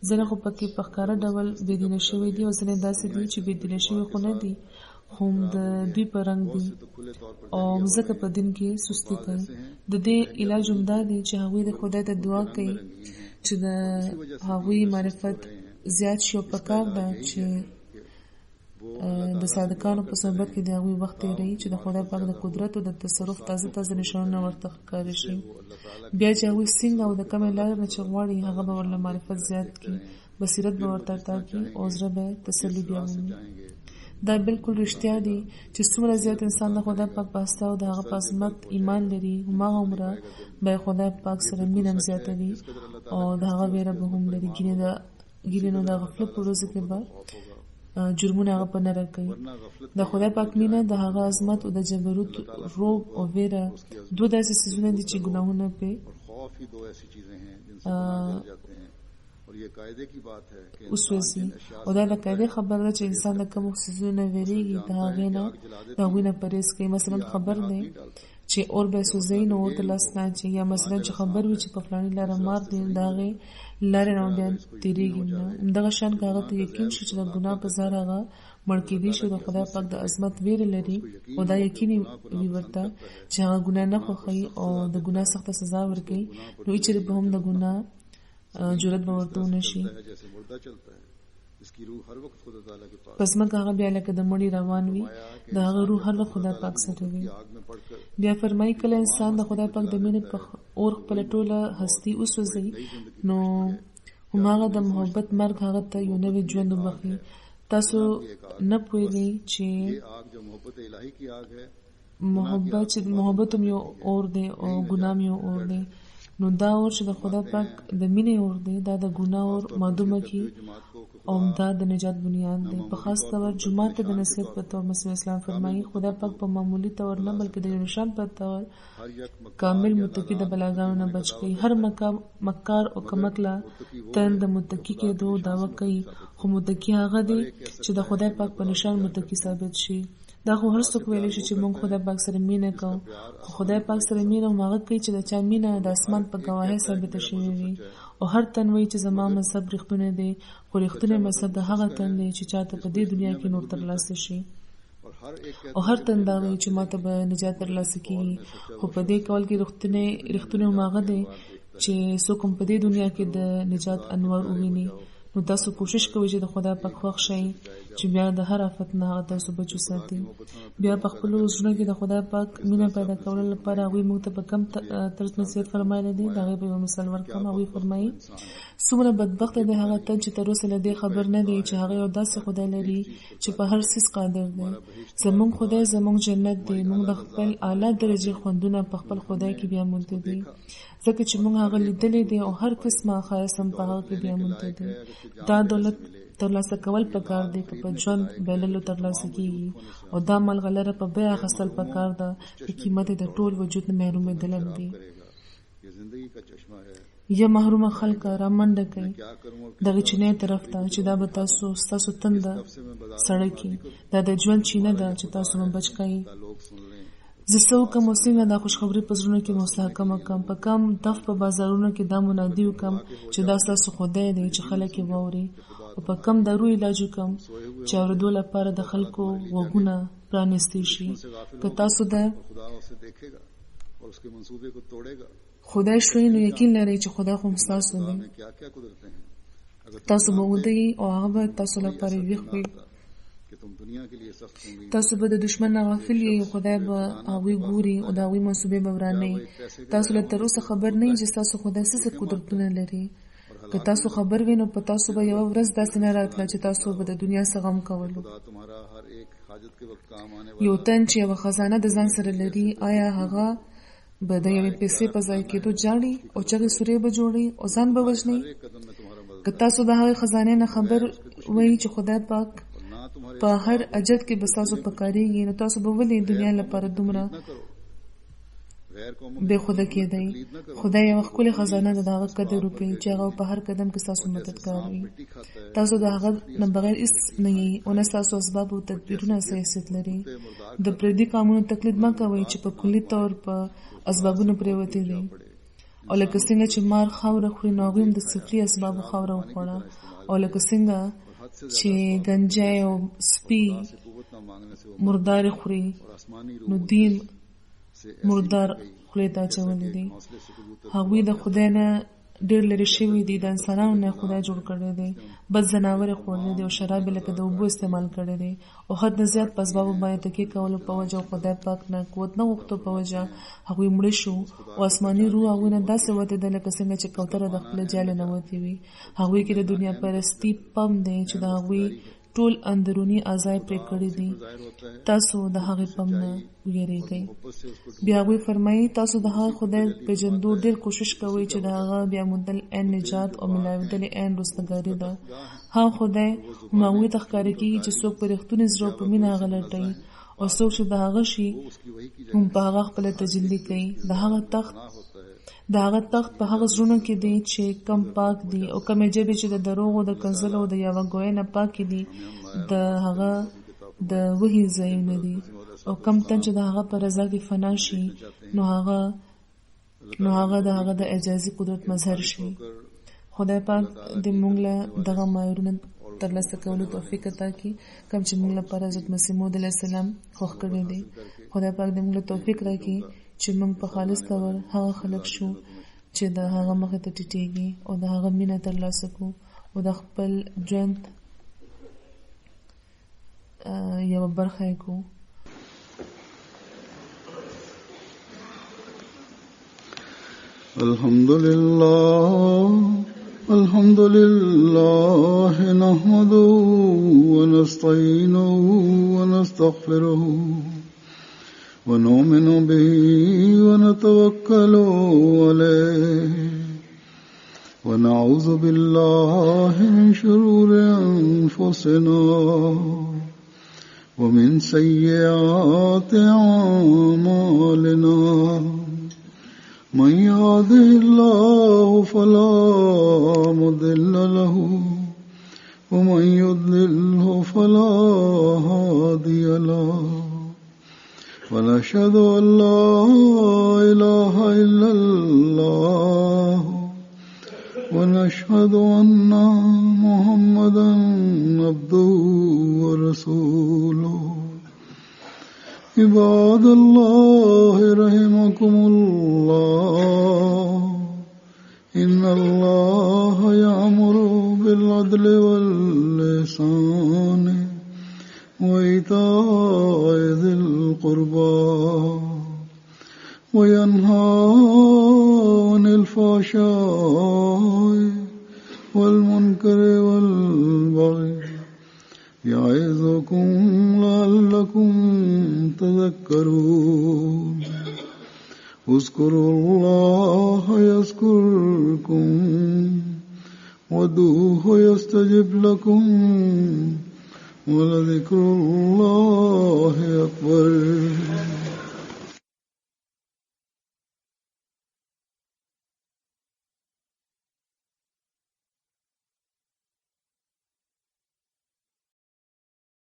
ځینې خو پکې په ښکاره ډول بېدینه شوي دي او ځینې داسې دي چې بېدینه شوي خو نه دي خو د دوی په رنګ دي او مځکه په دین کې سستي کوي. د دې علاج هم دا دی چې هغوی د خدای ته دعا کوي چې د هغوی معرفت زیات شي او پکار ده چې د صادقانو په صحبت کې د هغوی وخت تېروي چې د خدای پاک د قدرت او د تصرف تازه تازه نشانونه ورته ښکاره شي. بیا چې هغوی څنګه او د کومې لارې نه چې غواړي هغه به ورله معرفت زیات کړي، بصیرت به ورته عطا کړي او زړه به تسلي بیا ومومي. دا بالکل رښتیا دي چې څومره زیات انسان د خدای پاک په هسته او د هغه په عظمت ایمان لري هماغومره به یې خدای پاک سره مینه هم زیاته وي او د هغه ویره به هم لري. ګینې نو د غفلت په ورځو کې به جرمونه هغه په نره کوي. د خدای پاک مینه د هغه عظمت او د جبروت روب او ویره دوه داسې څیزونه دي چې ګناهونه پې وسوځي او دا د قاعدې خبره ده چې انسان د کومو څیزونو ویریږي د هغوی نه پرهیز کوي. مثلا خبر دی چې اور به سوځي نو اور ته لاس نه اچوي، یا مثلا چې خبر وي چې په فلاني لاره مار دی د هغې لارې نه بیا تېرېږي نه. همدغه شان که هغه ته یقین شي چې د ګناه په ځای هغه مړ کېدی شي د خدای پاک د عظمت ویره لري او دا یقیني وي ورته چې هغه ګناه نه خوښوي او د ګناه سخته سزا ورکوي نو هېچېرې به هم د ګناه جرأت به ورته ونه شي. پس مګ هغه بیا لکه د مړي روان وي، د هغه روح هر وخت خدای پاک سره وي. بیا فرمایي کله انسان د خدای پاک د مینې په اور خپله ټوله هستي وسوځي نو هماغه د محبت مرګ هغه ته یو نوی ژوند وبخي. تاسو نه پوهېږئ چې محبت هم یو اور دی او ګناه هم یو اور دی. نو دا اور چې د خدای پاک د مینې اور دی دا د ګناه اور معدومه کړي او دا د نجات بنیاد دی. په خاص طور جمعات ته د نصیحت په طور مسیح اسلام فرمایي خدای پاک په معمولی طور نه بلکې د یو نشان په طور کامل متقي د بلاګانو نه بچ کوي. هر مکار او کمکله تن د متقي کېدو دعوه کوي خو متقي هغه دی چې د خدای پاک په نشان متقي ثابت شي. دا خو هر څوک ویلی شي چې موږ خدای پاک سره مینه کوو، خو خدای پاک سره مینه هغه کوي چې د چا مینه د اسمان په ګواهۍ ثابته شوې وي. او هر تن وایي چې زما مذهب رښتونی دی، خو رښتونی مذهب د هغه تن دی چې چاته په دې دنیا کې نور ترلاسه شي. او هر تن دا وایي چې ماته به نجات ترلاسه کیږي، خو په دې کول کې رښتونی هغه دی چې څوک هم په دې دنیا کې د نجات انوار وویني. نو تاسو کوشش کوئ چې د خدای پاک خوښ شئ چې بیا د هر آفت نه هغه تاسو بچو ساتي. بیا په خپلو زړونو کې د خدای پاک مینه پیدا کولو لپاره هغوی موږ ته په کم طرز نصیحت فرمایلی دی. د هغې به یو مثال ورکړم. هغوی فرمایي څومره بدبخته دی هغه تن چې تر اوسه له دې خبر نه دی چې هغه یو داسې خدای لري چې په هر څیز قادر دی. زموږ خدای زموږ جنت دی. موږ د خپل اعلی درجې خوندونه په خپل خدای کې بیا مونته دي، ځکه چې موږ هغه لیدلی دی او هر قسمه ښایست هم په هغه کې بیا مونته دي. دا دولت ترلاسه کول پکار دی که په ژوند بایللو ترلاسه کیږي، او دا ملغلره په بیه اخیستل پکار ده چې قیمت د ټول وجود نه محرومېدل هم دي. یا محرومه خلک را منډه کوي دغه چینې طرف ته چې دا به ستاسو تنده سړی کړي. دا د ژوند چینه ده چې تاسو مو بچ کوي. زه څه وکړم او څنګه دا خوشخبري په زړونو کې مستحکمه کړم، په کم دف په بازارونو کې دا منادي وکړم چې دا ستاسو خدای دی چې خلک یې واوري، او په کم دارو علاج وکړم چې اورېدو لپاره د خلکو غوږونه پرانیستی شي. که تاسو د خدای شوئ نو یقین لرئ چې خدای خو ستاسو دی. تاسو به ودئ او هغه به تاسو لپاره ویښ وي. تاسو به د دشمن نه غافل یې، خدای به هغوی ګوري او د هغوی منصوبې به ورانوي. تاسو له تر اوسه خبر نه یئ چې ستاسو خدای څه قدرتونه لري. که تاسو خبر وئ نو په تاسو به یوه ورځ داسې نه راتله چې تاسو به د دنیا څه غم کولو. یو تن چې یوه خزانه د ځان سره لري، آیا هغه به د یوې پیسې په ځای کېدو جاړي او چغې سورې به جوړي او ځان به وژني؟ که تاسو د هغې خزانې نه خبر وئ چې خدای پاک په هر اجت کې به ستاسو پکارېږي، نو تاسو به ولې دنیا لپاره دومره بې خوده کېدئ؟ خدای یوه ښکلې خزانه ده، د هغه قدر وکړئ چې هغه په هر قدم کې ستاسو مددګار وي. تاسو د هغه نه بغیر هېڅ نه یئ او نه ستاسو اسباب او تدبیرونه څه حیثیت لري. د پردي قومونو تقلید مه کوئ چې په کلي طور په اسبابونو پرېوتي دي، او لکه څنګه چې مار خاوره خوري نو هغوی هم د سفلي اسبابو خاوره وخوړه، او لکه څنګه چې ګنجی او سپي مردارې خوري نو دوی مردار خولې ته اچولي دي. هغوی د خدای نه ډېر لرې شوي دي، د انسانانو نه خدای جوړ کړی دی. بد ځناور یې خوړلی دی او شراب یې لکه د اوبو استعمال کړی دی، او حد نه زیات په اسبابو باندې تکیې کولو په وجه او خدای پاک نه قوت نه غوښتو په وجه هغوی مړه شو، او آسماني روح هغوی نه داسې وتېده لکه څنګه چې کوتره د خپله جاله نه وتې وي. هغوی کې د دنیا پرستي پم دی چې د هغوی ټول اندروني اعضاء پرې کړي دي. تاسو د هغې پم نه ویریږئ. بیا هغوی فرمایي تاسو د هغه خدای پېژندو ډېر کوشش کوئ چې د هغه بیا موندل عین نجات او ملاوېدل عین رستګاري ده. هغه خدای هم هغوی ته ښکاره کېږي چې څوک په رښتوني زړه په مینه هغه لټوي، او څوک چې د هغه شي هم په هغه خپله تجلي کوي. د هغه تخت په هغه زړونو کې دی چې کم پاک دي، او کمې ژبې چې د دروغو د کنځلو او د یوه ګویۍ نه پاکې دي د هغه د وحي ځایونه دي، او کم تن چې د هغه په رضا کې فنا شي نو هغه د هغه د اعجازي قدرت مظهر شي. خدای پاک دې موږ له دغه معیارونه ترلاسه کولو توفیق عطا کړي کوم چې موږ لپاره حضرت مسیح موعود علیه السلام خوښ کړی دی. خدای پاک دې موږ له توفیق راکړي چې موږ په خالص ډول هغه خلک شو چې د هغه مخې ته ټیټېږي او د هغه مینه ترلاسه کړو او د خپل ژوند یوه برخه یې کړو. الحمد لله نحمده ونستعينه ونستغفره ونؤمن به ونتوكل عليه ونعوذ بالله من شرور أنفسنا ومن سيئات أعمالنا من يهده الله فلا مضل له ومن يضلله فلا هادي له ونشهد أن لا إله إلا الله ونشهد أن محمدا عبده ورسوله عباد الله رحمكم الله إن الله يأمر بالعدل والإحسان وإيتاء ذي القربى وينهى عن الفحشاء والمنكر والبغي يعظكم لعلكم تذكرون اذكروا الله يذكركم وادعوه يستجب لكم ولذكر الله أكبر